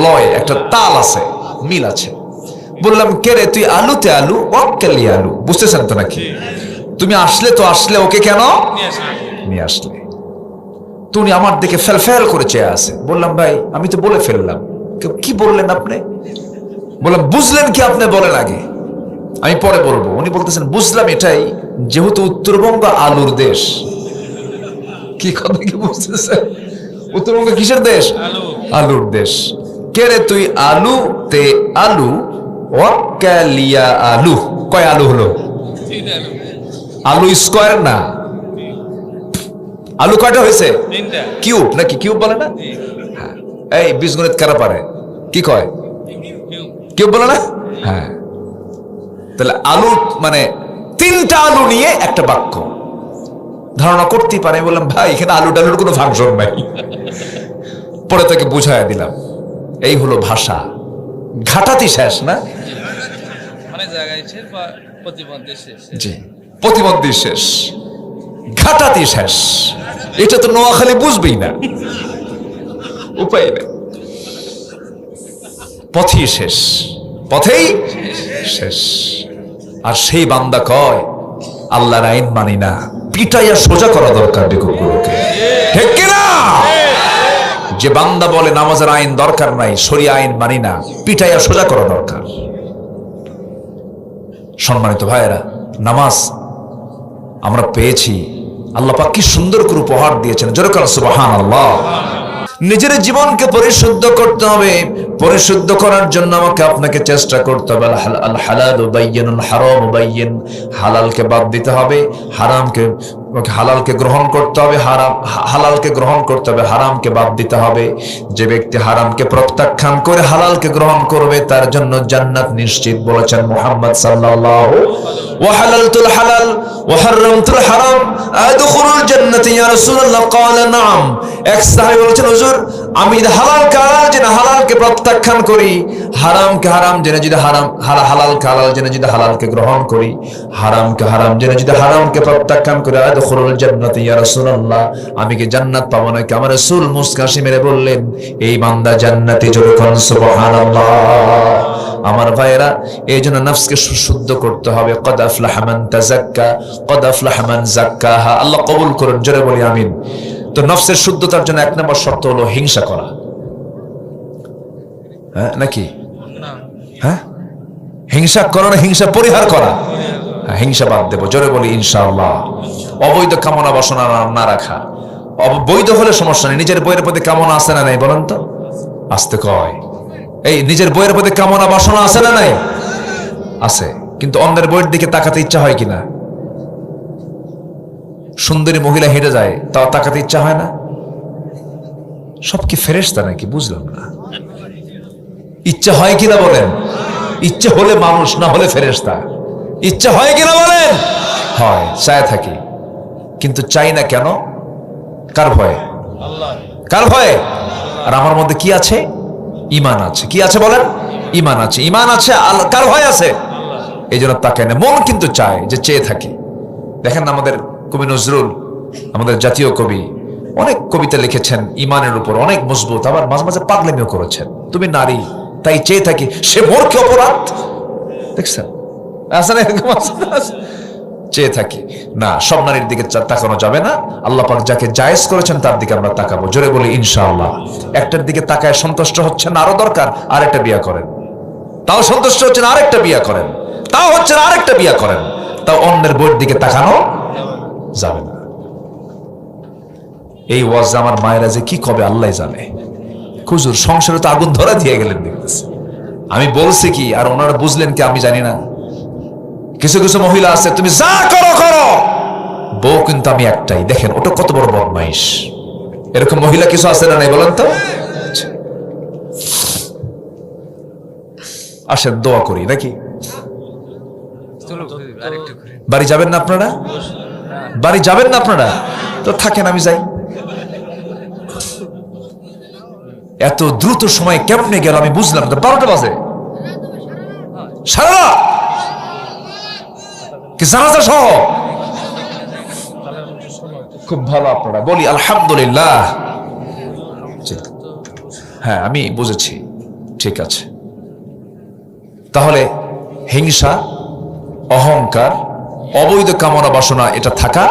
লয়, একটা তাল আছে, মিল আছে। বললাম, কে রে তুই আলুতে আলু, ওয়াক্কালি আলু। বুঝতেছেন তো নাকি? তুমি আসলে তো আসলে, ওকে কেন নিয়ে আসলে? তুমি আমার দিকে ফেল ফেল করে চেয়ে আছে। বললাম, ভাই আমি তো বলে ফেললাম। কি বললেন আপনি? বললাম, বুঝলেন কি আপনি বলেন আগে, আমি পরে বলবো। উনি বলতেছেন, বুঝলাম এটাই, যেহেতু উত্তরবঙ্গ আলুর দেশ। কি কথা কি বুঝতেছেন? উত্তরবঙ্গ কিসের দেশ? আলুর দেশ। কে রে তুই আলুতে আলু, ওয়াক্কালিয়া আলু। কয় আলু হলো? আলু স্কয়ার না, আলু কয়টা হয়েছে? কিউব নাকি? কিউব বলে না? হ্যাঁ, এই বীজগণিত কারা পারে? কি কয়? কিউব বলে না? হ্যাঁ, তাহলে আলু মানে তিনটা আলু নিয়ে একটা বাক্য ধারণা করতেই পারে। বললাম ভাই এখানে আলু ডালুর কোনো ফাংশন নাই। পরে তাকে বুঝাইয়া দিলাম এই হলো ভাষা। ঘাটাতি শেষ না? মানে জায়গায় শেষ বা প্রতিবন্ধী শেষ। জি, প্রতিবন্ধী শেষ, ঘাটাতি শেষ। এটা তো নোয়াখালী বুঝবেই না, উপায় নেই। পথই শেষ, পথেই শেষ। আর সেই বান্দা কয় আল্লাহর আইন মানি না, পিটাইয়া সোজা করা দরকার বেকুবগুলোকে, ঠিক কিনা? যে বান্দা বলে নামাজের আইন দরকার নাই, শরিয়া আইন মানি না, পিটাইয়া সোজা করা দরকার। সম্মানিত ভাইয়েরা, নামাজ আমরা পেয়েছি, আল্লাহ পাক কি সুন্দর করে উপহার দিয়েছেন। জোরে কার সুবহানাল্লাহ। নিজের জীবনকে পরিশুদ্ধ করতে হবে। পরিশুদ্ধ করার জন্য আমাকে আপনাকে চেষ্টা করতে হবে। আল হালালু বাইয়িনুল হারামু বাইয়িন, হালালকে বাদ দিতে হবে, হালালকে গ্রহণ করতে হবে, হালালকে গ্রহণ করতে হবে, হারামকে বাদ দিতে হবে। যে ব্যক্তি হারামকে প্রত্যাখ্যান করে হালালকে গ্রহণ করবে তার জন্য জান্নাত নিশ্চিত, বলেছেন মুহাম্মদ সাল্লাল্লাহু। ওয়া হালালতুল হালাল ওয়া হারামতুল হারাম আদখুলুল জান্নাতি ইয়া রাসূলুল্লাহ। ক্বালা নাম। এক সাহাবী বলেছেন হুজুর আমি হালালকে হালাল জেনে হালালকে প্রত্যাখ্যান করি, হারামকে হারাম জেনে যদি হালালকে হালাল জেনে যদি হালালকে গ্রহণ করি, হারামকে হারাম জেনে যদি হারামকে প্রত্যাখ্যান করি, আদখুলুল জান্নাতি ইয়া রাসূলুল্লাহ, আমি কি জান্নাত পাবো নাকি? আমার রাসূল মুস্কাশি মেরে বললেন এই বান্দা জান্নাতি। জোরে কোন সুবহানাল্লাহ। আমার ভাইয়েরা, এই জন্য নফসকে শুদ্ধ করতে হবে। কদ আফলাহা মান তাযাক্কা কদ আফলাহা মান যাক্কাহা। আল্লাহ কবুল করুন, জোরে বলি আমিন। তো নফসের শুদ্ধতার জন্য এক নম্বর শর্ত হলো হিংসা করা। হ্যাঁ নাকি? হ্যাঁ, হিংসা করা না, হিংসা পরিহার করা। হিংসা বাদ দেবো, জোরে বলি ইনশাআল্লাহ। অবৈধ কামনা বাসনা না রাখা। বৈধ হলে সমস্যা নেই। নিজের বইয়ের প্রতি কামনা আছে না নাই বলেন তো? আসতে কয় এই নিজের বইয়ের প্রতি কামনা বাসনা আছে না নাই? আছে, কিন্তু অন্যের বইয়ের দিকে তাকাতে ইচ্ছা হয় কিনা? সুন্দরী মহিলা হেঁটে যায় তাও তাকাতে ইচ্ছা হয় না? সব কি ফেরেশতা নাকি? বুঝলাম না। ইচ্ছা হয় কিনা বলেন? ইচ্ছা হলে মানুষ, না হলে ফেরেশতা। ইচ্ছা হয় কিনা বলেন? হয়, চায় থাকি। কিন্তু চাই না কেন? কার ভয়ে? কার ভয়ে? আর আমার মধ্যে কি আছে? ঈমান আছে। কি আছে বলেন? ঈমান আছে। ঈমান আছে, কার ভয় আছে? এই জন্য তাকায় না। মন কিন্তু চায়, যে চেয়ে থাকি। দেখেন আমাদের কবি নজরুল, আমাদের জাতীয় কবি, অনেক কবিতা লিখেছেন ঈমানের উপর, অনেক মজবুত। আবার মাঝে মাঝে পাগলামিও করেছেন। তুমি নারী তাই চেয়ে থাকি, সে মোর কি অপরাধ? দেখছেন আসলে চেয়ে থাকি না। সব নারীর দিকে তাকানো যাবে না। আল্লাহ পাক যাকে জায়েজ করেছেন তার দিকে আমরা তাকাবো। জোরে বলি ইনশাআল্লাহ। একটার দিকে তাকায় সন্তুষ্ট হচ্ছেন, আরো দরকার আরেকটা বিয়া করেন। তাও সন্তুষ্ট হচ্ছেন, আরেকটা বিয়া করেন। তাও হচ্ছে আরেকটা বিয়া করেন। তাও অন্যের বইয়ের দিকে তাকানো যাবে না। এই ওয়াজ আমার মায়েরা যে কি কবে আল্লাহ জানে। হুজুর সংসারে তো আগুন ধরা দিয়ে গেলেন দেখতেছে। আমি বলছি কি আর ওনারা বুঝলেন কি আমি জানি না। কিছু কিছু মহিলা আছে তুমি যা করো করো, বউ কিন্তু আমি একটাই। দেখেন ওটা কত বড় বদমাইশ। এরকম মহিলা কিছু আছে না নাই বলেন তো? আসেন দোয়া করি নাকি? বাড়ি যাবেন না আপনারা? বাড়ি যাবেন না আপনারা? তো থাকেন, আমি যাই। এত দ্রুত সময় কেমনে গেল আমি বুঝলাম না। 12টা বাজে, সারা কি জানাজা সহ। খুব ভালো আপনারা, বলি আলহামদুলিল্লাহ। হ্যাঁ আমি বুঝেছি, ঠিক আছে। তাহলে হিংসা, অহংকার, অবৈধ কামনা বাসনা এটা থাকা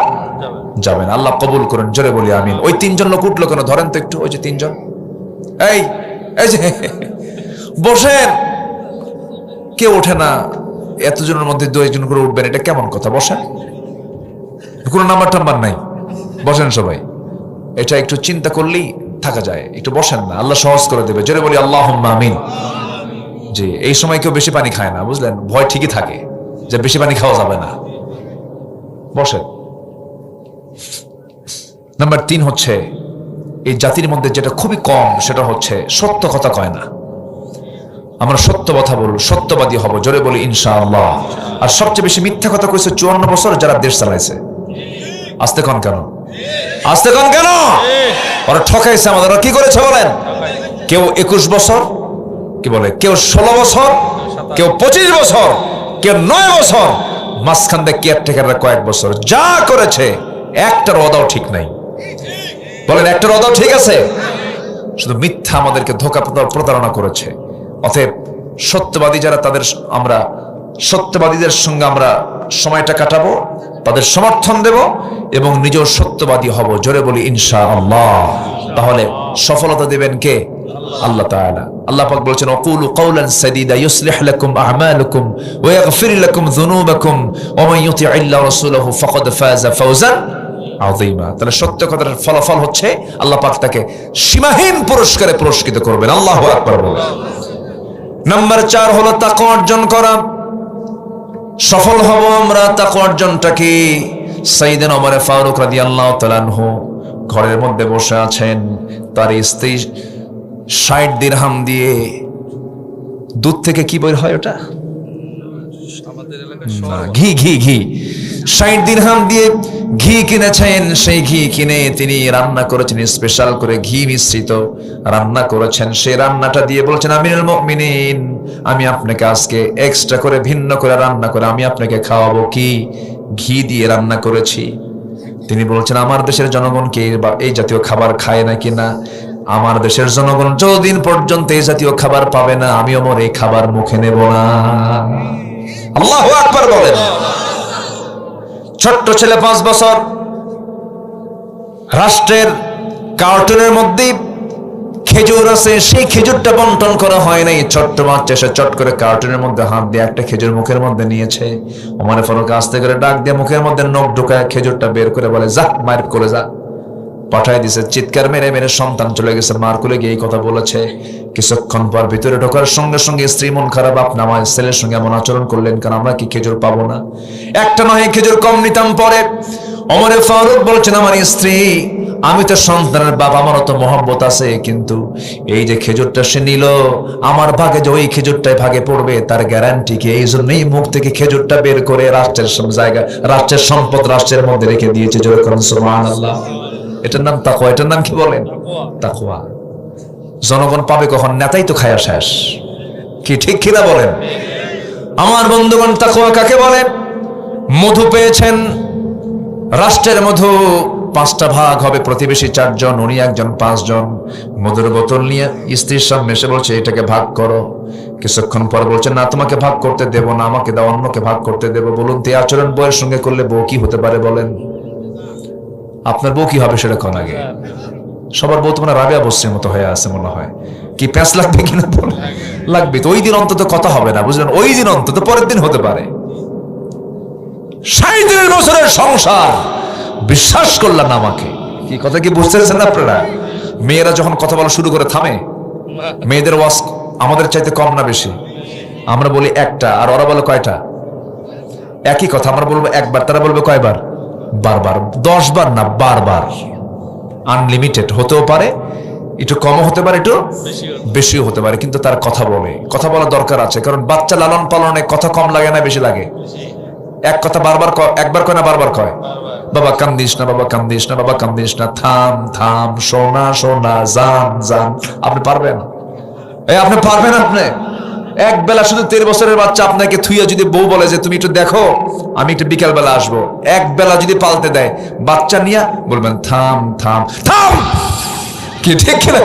যাবে না। আল্লাহ কবুল করেন, জোরে বলি আমিন। ওই তিনজন লোক উঠলো কেন? ধরেন তো একটু, ওই যে তিনজন, এই যে বসেন। কেউ ওঠে না। এতজনের মধ্যে 2 জন করে উঠবেন, এটা কেমন কথা? বসেন, কোনো নাম্বার টাম্বার নাই, বসেন সবাই। এটা একটু চিন্তা করলেই থাকা যায়। একটু বসেন না, আল্লাহ সহজ করে দেবে। জোরে বলি আল্লাহুম্মা আমিন। জি, এই সময় কেউ বেশি পানি খায় না, বুঝলেন? ভয় ঠিকই থাকে যে বেশি পানি খাওয়া যাবে না। বসেন। নাম্বার 3 হচ্ছে এই জাতির মধ্যে যেটা খুবই কম, সেটা হচ্ছে সত্য কথা কয় না। আমরা সত্য কথা বলবো, সত্যবাদী হব, জোরে বলি ইনশাআল্লাহ। আর সবচেয়ে বেশি মিথ্যা কথা কইছে 54 বছর যারা দেশ চালাইছে। আস্তে কোন কেন, আস্তে কোন কেন? ওরা ঠকাইছে আমাদের। ওরা কি করেছে বলেন? কেউ 21 বছর, কি বলে, কেউ 16 বছর, কেউ 25 বছর, কেউ 9 বছর, মাঝখান দিয়ে কেয়ারটেকাররা কয়েক বছর। যা করেছে একটার ওয়াদাও ঠিক নাই। বলেন একটার ওয়াদাও ঠিক আছে? শুধু মিথ্যা আমাদেরকে ধোঁকা প্রতারণা করেছে। অতএব সত্যবাদী যারা, তাদের আমরা সত্যবাদীদের সঙ্গে আমরা সময়টা কাটাবো, তাদের সমর্থন দেব এবং নিজেও সত্যবাদী হব, জোরে বলি ইনশাআল্লাহ। তাহলে সফলতা দিবেন কে? আল্লাহ তাআলা। আল্লাহ পাক বলেছেন ওয়াকুলু কাওলান সাদীদা ইউসলিহ লাকুম আ'মালাকুম ওয়া ইয়াগফির লাকুম যুনুবাকুম ওয়া মান ইউতি'ইল্লাহ ওয়া রাসূলাহু ফাকাদ ফাযা ফাওজান আযীমা। তাহলে সত্য কথার ফলাফল হচ্ছে আল্লাহ পাক তাকে সীমাহীন পুরস্কারে পুরস্কৃত করবেন। আল্লাহু আকবার বলেন। নাম্বার 4 হলো তাকওয়া অর্জন করা। সফল হব আমরা তাকওয়া অর্জনটা কি? সাইয়েদনা ওমর ফারুক রাদিয়াল্লাহু তাআলা আনহু ঘরের মধ্যে বসে আছেন, তার স্ত্রী 60 দিরহাম দিয়ে দুধ থেকে কি বের হয় ওটা? আমাদের এলাকায় ঘি ঘি ঘি 60 দিরহাম দিয়ে ঘি কিনেছেন। সেই ঘি কিনে তিনি রান্না করেছেন, স্পেশাল করে ঘি মিশ্রিত রান্না করেছেন। সেই রান্নাটা দিয়ে বলছেন আমিরুল মুমিনিন, আমি আপনাকে আজকে এক্সট্রা করে ভিন্ন করে রান্না করে আমি আপনাকে খাওয়াবো। কি ঘি দিয়ে রান্না করেছি। তিনি বলছেন আমার দেশের জনগণ কি এই জাতীয় খাবার খায় নাকি? না, আমার দেশের জনগণ যতদিন পর্যন্ত এই জাতীয় খাবার পাবে না, আমি ওমর এই খাবার মুখে নেব না। আল্লাহু আকবার বলেন। ছোট্ট ছেলে 5 বছর, রাষ্ট্রের কার্টুনের মধ্যে খেজুর আছে, সেই খেজুরটা বন্টন করা হয় নাই। ছোট্ট বাচ্চা এসে চট করে কার্টুনের মধ্যে হাত দিয়ে একটা খেজুর মুখের মধ্যে নিয়েছে। ওমর ফারুক আস্তে করে ডাক দিয়ে মুখের মধ্যে নখ ঢুকায় খেজুরটা বের করে বলে যা মায়ের কোলে যা। পাঠায় দিছে। চিৎকার মেরে মেরে সন্তান চলে গেছে, মার কোলে গিয়ে এই কথা বলেছে। কিছুক্ষণ পর ভিতরে ঢোকার সঙ্গে সঙ্গে স্ত্রী মন খারাপ, আপনি আমার ছেলের সঙ্গে এমন আচরণ করলেন কারণ আমরা কি খেজুর পাবো না? একটা নয় খেজুর কম নিতাম। পরে ওমর ফারুক বলছেন আমার স্ত্রী, আমি তো সন্তানের বাবা, আমারও তো মহব্বত আছে, কিন্তু এই যে খেজুরটা সে নিল, আমার ভাগে যে ওই খেজুরটাই ভাগে পড়বে তার গ্যারান্টি কি? এই জন্যই মুখ থেকে খেজুরটা বের করে রাষ্ট্রের জায়গা, রাষ্ট্রের সম্পদ রাষ্ট্রের মধ্যে রেখে দিয়েছে। জোরে করুন সুবহানাল্লাহ। এটার নাম তাকওয়া। এটার নাম কি বলেন? তাকওয়া। জনগণ পাবে কখন? নেতাই তো খায়া শেষ। কি ঠিক কিনা বলেন? আমার বন্ধুগণ, তাকওয়া কাকে বলেন? মধু পেয়েছেন, রাষ্ট্রের মধু 5টা ভাগ হবে, প্রতিবেশী 4 জন, উনি একজন, 5 জন। মধুর বোতল নিয়ে স্ত্রীর সামনে এসে বলছে এটাকে ভাগ করো। কিছুক্ষণ পর বলছে না, তোমাকে ভাগ করতে দেব না, আমাকে দাও, অন্যকে ভাগ করতে দেব। বলুন তো এই আচরণ বউয়ের সঙ্গে করলে বউ কি হতে পারে বলেন? আপনার বউ কি হবে সেটা কোন আগে? সবার বউ তোমার রাবিয়া বসরির মতো হয়ে আছে মনে হয়। কি প্যাঁচ লাগবে কিনা? লাগবে তো। ওই দিন অন্তত কথা হবে না, বুঝলেন? ওই দিন অন্তত, পরের দিন হতে পারে। 60 বছরের সংসার, বিশ্বাস করলাম না আমাকে। কি কথা কি বুঝতে পেরেছেন আপনারা? মেয়েরা যখন কথা বলা শুরু করে থামে। মেয়েদের ওয়াজ আমাদের চাইতে কম না বেশি? আমরা বলি একটা, আর ওরা বলে কয়টা? একই কথা। আমরা বলবো একবার, তারা বলবে কয়বার? বারবার। 10 বার না, বারবার। আনলিমিটেড হতেও পারে, একটু কম হতে পারে, একটু বেশিও হতে পারে, কিন্তু তার কথা বলে। কথা বলা দরকার আছে, কারণ বাচ্চা লালন পালনে কথা কম লাগে না বেশি লাগে? এক কথা বারবার একবার কয় না বারবার কয়? বাবা কান্দিস না, বাবা কান্দিস না, বাবা কান্দিস না, থাম থাম, সোনা সোনা, জান জান। আপনি পারবেন? আপনি পারবেন? আপনি এক বেলা শুধু 13 বছরের বাচ্চা আপনাকে থুইয়া যদি বউ বলে যে তুমি একটু দেখো, আমি একটু বিকেল বেলা আসবো, এক বেলা যদি পাল্টে দেয়, বাচ্চা নিয়ে বলবেন থাম থাম থাম। কি ঠিক কিনা?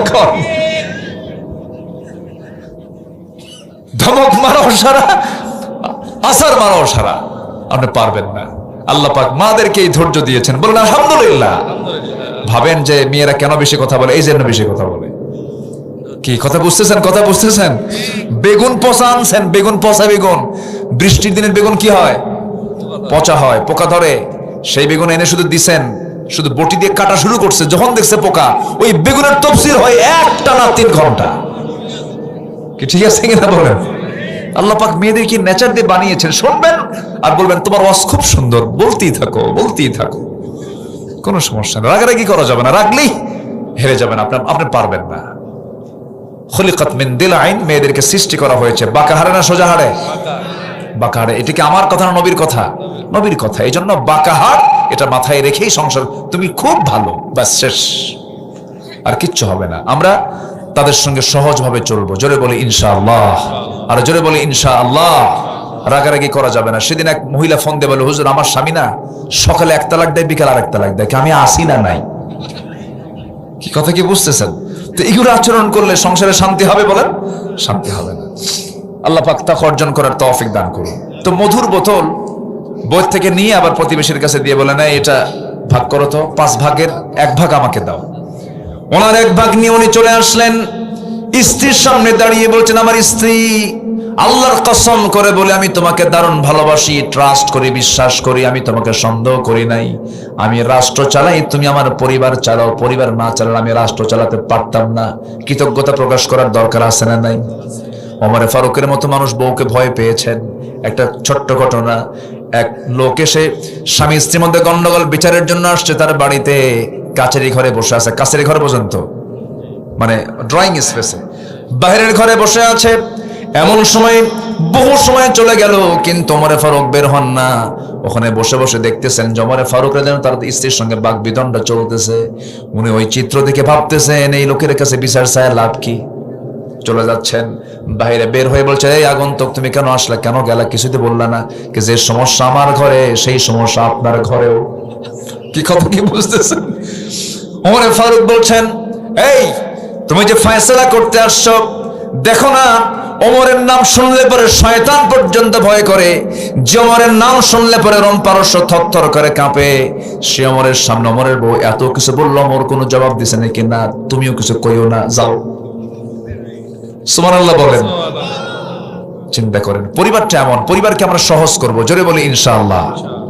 ধমক মারাও সারা, আসার মারাও সারা, আপনি পারবেন না। আল্লাহ পাক মাদেরকে এই ধৈর্য দিয়েছেন, বলুন আলহামদুলিল্লাহ। ভাবেন যে মেয়েরা কেন বেশি কথা বলে? এই জন্য বেশি কথা বলে। কি কথা বুঝতেছেন? কথা বুঝতেছেন? বেগুন পচা আনছেন, বেগুন পচা বেগুন। বৃষ্টির দিনের বেগুন কি হয়? পচা হয়, পোকা ধরে। সেই বেগুন এনে শুধু দিছেন, শুধু বটি দিয়ে কাটা শুরু করছে, যখন দেখছে পোকা, ওই বেগুনের তফসির হয় 1 টানা 3 ঘন্টা। কি ঠিক আছে কিনা বলেন? আল্লাহ পাক মেয়েদেরকে নেচার দিয়ে বানিয়েছেন। শুনবেন আর বলবেন তোমার ওয়াজ খুব সুন্দর, বলতেই থাকো, বলতেই থাকো, কোনো সমস্যা নেই। রাগারাগি করা যাবে না, রাগলেই হেরে যাবেন, আপনি পারবেন না। খুলিকাত মিন দিলআইন, মেয়েদেরকে সৃষ্টি করা হয়েছে বাঁকা হাড়ে না সোজা হাড়ে? বাঁকা হাড়ে। এটা কি আমার কথা না নবীর কথা? নবীর কথা। এই জন্য বাঁকা হাড় এটা মাথায় রেখেই সংসার, তুমি খুব ভালো, ব্যাস শেষ, আর কিচ্ছু হবে না। আমরা তাদের সঙ্গে সহজভাবে চলবো। জোরে বলি ইনশাআল্লাহ, আর জোরে বলি ইনশাআল্লাহ। রাগারাগি করা যাবে না। সেদিন এক মহিলা ফোন দিয়ে বলে, হুজুর আমার স্বামী না সকালে 1 তালাক দেয়, বিকাল আর 1 তালাক দেয়, আমি আসি না নাই। কি কথা কি বুঝতেছেন? তো এগুলো আচরণ করলে সংসারে শান্তি হবে? বলেন শান্তি হবে না। আল্লাহ পাক তাকওয়া অর্জন করার তৌফিক দান করুন। তো মধুর বোতল বই থেকে নিয়ে আবার প্রতিবেশীর কাছে দিয়ে বলে, না এটা ভাগ করো তো, 5 ভাগের 1 ভাগ আমাকে দাও। ওনার 1 ভাগ নিয়ে উনি চলে আসলেন, স্ত্রীর সামনে দাঁড়িয়ে বলছেন, আমার স্ত্রী, আল্লাহর কসম করে বলে আমি তোমাকে দারুণ ভালোবাসি, ট্রাস্ট করি, বিশ্বাস করি, আমি তোমাকে সন্দেহ করি নাই। আমি রাষ্ট্র চালাই, তুমি আমার পরিবার চালাও, পরিবার না চালালে আমি রাষ্ট্র চালাতে পারতাম না। কৃতজ্ঞতা প্রকাশ করার দরকার আছে না নাই? ওমর ফারুকের মতো মানুষ বউকে ভয় পেয়েছেন। একটা ছোট্ট ঘটনা, এক লোক এসে স্বামী স্ত্রীর মধ্যে গন্ডগোল বিচারের জন্য আসছে, তার বাড়িতে কাচেরি ঘরে বসে আছে। কাচেরি ঘর পর্যন্ত মানে ড্রয়িং স্পেসে, বাইরের ঘরে বসে আছে। এমন সময় বহু সময় চলে গেল, কিন্তু ওমরে ফারুক বের হন না। ওখানে বসে বসে দেখতেছেন যে ওমরে ফারুক যেন তার স্ত্রীর সঙ্গে বাক বিতণ্ডা চলতেছে। উনি ওই চিত্র দেখে ভাবতেছেন, এই লোকের কাছে বিচার চায় লাভ কি? চলে যাচ্ছেন, বাইরে বের হয়ে বলছে, এই আগন্তুক তুমি কেন আসলে, কেন গেলা, কিছুতে বললা না? কি যে সমস্যা আমার ঘরে সেই সমস্যা আপনার ঘরেও। কি কথা কি বুঝতেছেন? ওমরে ফারুক বলছেন, এই তুমি যে ফয়সালা করতে আসছো, দেখো না ওমরের নাম শুনলে পরে শয়তান পর্যন্ত ভয় করে, যে ওমরের নাম শুনলে পরে রোম পারস্য থরথর করে কাঁপে। সে ওমরের সামনে ওমরের বউ এত কিছু বললো, ওমর কোনো জবাব দিছে নাকি? না, তুমিও কিছু কইও না, যাও। সুবহানাল্লাহ বলেন। চিন্তা করেন, পরিবারটা এমন, পরিবারকে আমরা সহজ করব। জোরে বলি ইনশাআল্লাহ।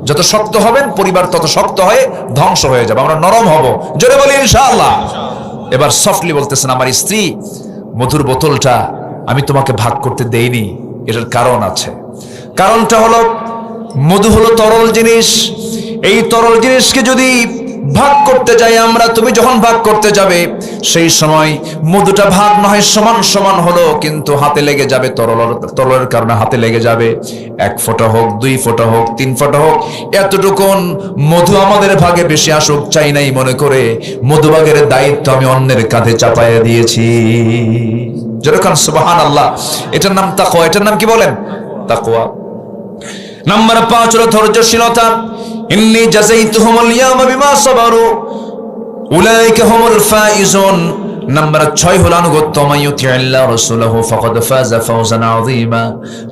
যত শক্ত হবেন পরিবার তত শক্ত হয়ে ধ্বংস হয়ে যাবে, আমরা নরম হব। জোরে বলি ইনশাআল্লাহ। এবার সফটলি বলতেছেন, আমার স্ত্রী, মধুর বোতলটা আমি তোমাকে ভাগ করতে দেইনি, এটার কারণ আছে। কারণটা হলো, মধু হলো তরল জিনিস। এই তরল জিনিসকে যদি ভাগ করতে যাই আমরা, তুমি যখন ভাগ করতে যাবে সেই সময় মধুটা ভাগ না হয় সমান সমান হলো, কিন্তু হাতে লেগে যাবে, তরলের কারণে হাতে লেগে যাবে। 1 ফোঁটা হোক, 2 ফোঁটা হোক, 3 ফোঁটা হোক, এতটুকুন মধু আমাদের ভাগে বেশি আসুক চাই নাই মনে করে মধুভাগের দায়িত্ব আমি অন্যের কাঁধে চাপাইয়া দিয়েছি। যেরকম সুবহানাল্লাহ। এটার নাম তাকওয়া। এটার নাম কি বলেন? তাকওয়া। নাম্বার 5 হলো ধৈর্যশীলতা। ইন্নী জাযাইতুহুমুল ইয়াওমা বিমা সাবারু উলাইকা হুমুল ফাইজুন। নাম্বার 6 হলো আনুগত্য। মাইয়ুতিল্লাহ রাসূলুহু ফাকাদ ফাযা ফাওজান আযীমা।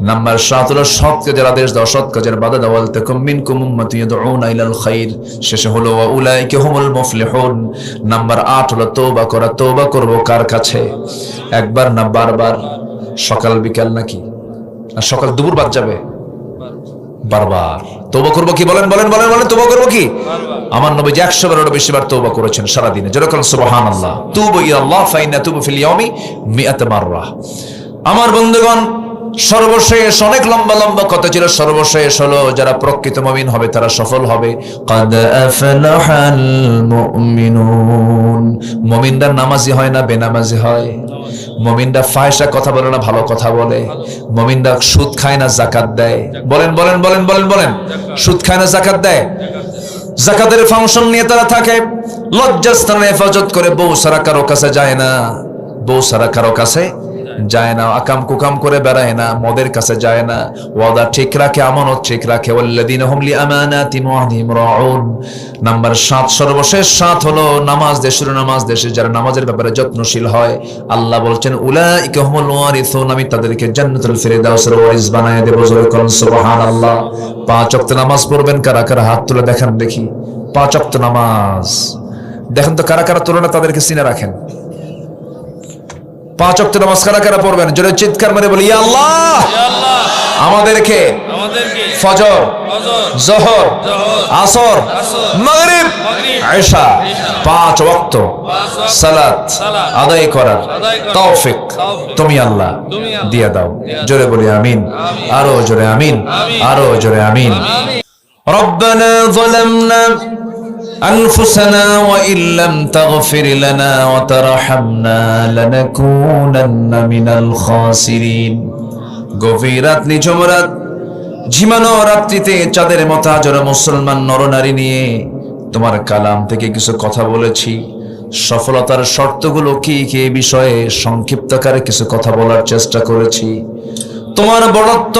নাম্বার 7 হলো সৎ কাজের আদেশ দাও, সৎ কাজের বাধা দাও। ওয়াল তাকুম মিনকুম উম্মাতুন ইয়াদউনা ইলাল খাইর। শেষে হলো ওয়া উলাইকা হুমুল মুফলিহুন। নাম্বার 8 হলো তওবা করা। তওবা করব কার কাছে? একবার না বারবার? সকাল বিকাল নাকি? আর সকাল দুপুর বাদ যাবে? বারবার। তওবা করব কি? বলেন বলেন বলেন বলেন, তওবা করব কি? আমার নবী 100 বারেরও বেশি বার তওবা করেছেন সারা দিনে। যেরকম সুবহানাল্লাহ। তুবু ইলাল্লাহ ফাইন্না তুবু ফিল ইয়াউমি 100 মাররা। আমার বন্ধুগণ, সর্বশেষ অনেক লম্বা লম্বা কথা ছিল, সর্বশেষ হলো যারা প্রকৃত মুমিন হবে তারা সফল হবে। কাদ আফলাহাল মুমিনুন। মুমিনরা নামাজি হয় না বেনামাজি হয়? মুমিনরা ফাহিশা কথা বলে না ভালো কথা বলে? মুমিনরা সুদ খায় না যাকাত দেয়? বলেন বলেন বলেন বলেন বলেন। সুদ খায় না যাকাত দেয়? যাকাতের ফাংশন নিয়ে তারা থাকে, লজ্জাস্থানে হেফাজত করে, বউ সারা কারো কাছে যায় না, বউ সারা কারো কাছে যায় না, আকাম কুকাম করে বেড়ায় না, মদের কাছে যায় না, ওয়াদা ঠিক রাখে, আমানত ঠিক রাখে। ওয়াল্লাযীনা হুম লিআমানাতিহিম ওয়া আহদিহিম রাউন। নাম্বার 7, সর্বশেষ 7 হলো নামাজ দেশের, নামাজ দেশে যারা নামাজের ব্যাপারে যত্নশীল হয়, আল্লাহ বলছেন উলাইকা হুমুল ওয়ারিসুন, আমি তাদেরকে জান্নাতুল ফিরদাউসের ওয়ারিস বানায় দেব। সুবহানাল্লাহ। 5 ওয়াক্ত নামাজ পড়বেন কারা কারা? হাত তুলে দেখান দেখি। 5 ওয়াক্ত নামাজ দেখেন তো কারা কারা তুলনা, তাদেরকে চিনে রাখেন। 5 ওয়াক্ত নামাজ কারা কারা পড়বেন? জোরে চিৎকার মেরে বলি, ইয়া আল্লাহ আমাদেরকে ফজর, যোহর, আসর, মাগরিব, ইশা 5 ওয়াক্ত সালাত আদায় করার তৌফিক তুমি আল্লাহ দিয়ে দাও। জোরে বলি আমিন, আরো জোরে আমিন, আরো জোরে আমিন। রব্বানা যালামনা أنفسنا وإن لم تغفر لنا وترحمنا لنكونن من الخاسرين গভীর রাত নিঝুম রাত ঝিমানো রাত্রিতে চাঁদের মতো হাজারো মুসলমান নরনারী নিয়ে তোমার কালাম থেকে কিছু কথা বলেছি। সফলতার শর্তগুলো কি কি এই বিষয়ে সংক্ষিপ্তকারে কিছু কথা বলার চেষ্টা করেছি। তোমার বড়ত্ব,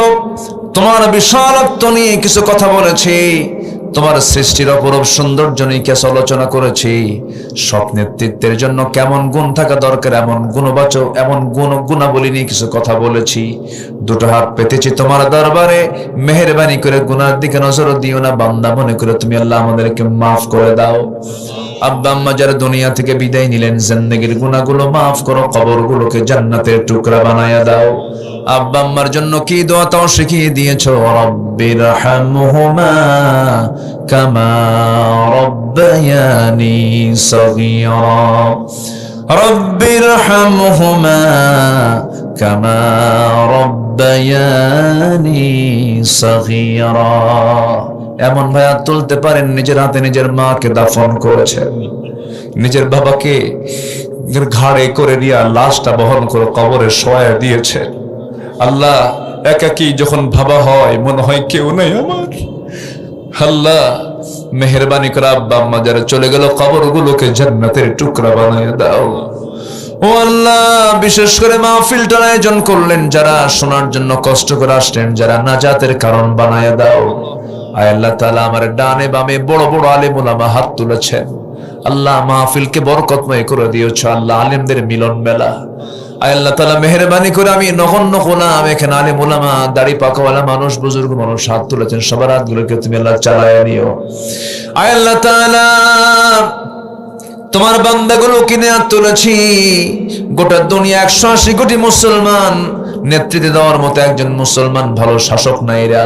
তোমার বিশালত্ব নিয়ে কিছু কথা বলেছি। তোমার সৃষ্টির অপরূপ সৌন্দর্য নিয়ে কিছু আলোচনা করেছি। সৎ নেতৃত্বের জন্য কেমন গুণ থাকা দরকার এমন গুণবাচক এমন গুণাবলী নিয়ে কিছু কথা বলেছি। দুটো হাত পেতেছি তোমার দরবারে, মেহেরবানি করে গুনার দিকে নজর দিও না বান্দা মনে করে তুমি আল্লাহ আমাদেরকে মাফ করে দাও। আব্বা আম্মা যারা দুনিয়া থেকে বিদায় নিলেন, জিন্দেগীর গুনাহগুলো মাফ করো, কবরগুলোকে জান্নাতের টুকরা বানায়া দাও। আব্বা আম্মার জন্য কি দোয়া তাও শিখিয়ে দিয়েছো, রব্বিরহামহুমা কামা রব্বায়ানি সগীরা, রব্বিরহামহুমা কামা রব্বায়ানি সগীরা। এমন ভাইয়া তুলতে পারেন নিজের হাতে নিজের মাকে দাফন করেছেন, নিজের বাবাকে ঘাড়ে করে দিয়া লাশটা বহন করে কবরে শোয়া দিয়েছেন। আল্লাহ, একাকী যখন ভাবা হয় মনে হয় কেউ নেই আমার। আল্লাহ মেহেরবানি করে আব্বা আম্মা যারা চলে গেল কবরগুলোকে জান্নাতের টুকরা বানিয়ে দাও। ও আল্লাহ, বিশেষ করে মাহফিলটার আয়োজন করলেন যারা, শোনার জন্য কষ্ট করে আসলেন যারা, নাজাতের কারণ বানায় দাও। আয় আল্লাহ তাআলা, আমার ডানে বামে বড় বড় আলেম ওলামা হাত তুলেছেন। আল্লাহ মাহফিলকে বরকতময় করে দিয়েছো। আল্লাহ আলেমদের মিলন মেলা। আয় আল্লাহ তাআলা মেহেরবানি করে আমি নগণ্য গোলাম, এখানে আলেম ওলামা দাড়ি পাকাওয়ালা মানুষ বুজুর্গ মানুষ হাত তুলেছেন, সবার হাতগুলোকে তুমি আল্লাহ চালায় নিও। আয় আল্লাহ তাআলা, তোমার বান্দাগুলো কিনে হাত তুলেছি, গোটা দুনিয়া 180 কোটি মুসলমান নেতৃত্ব দেওয়ার মতো একজন মুসলমান ভালো শাসক নাই রে।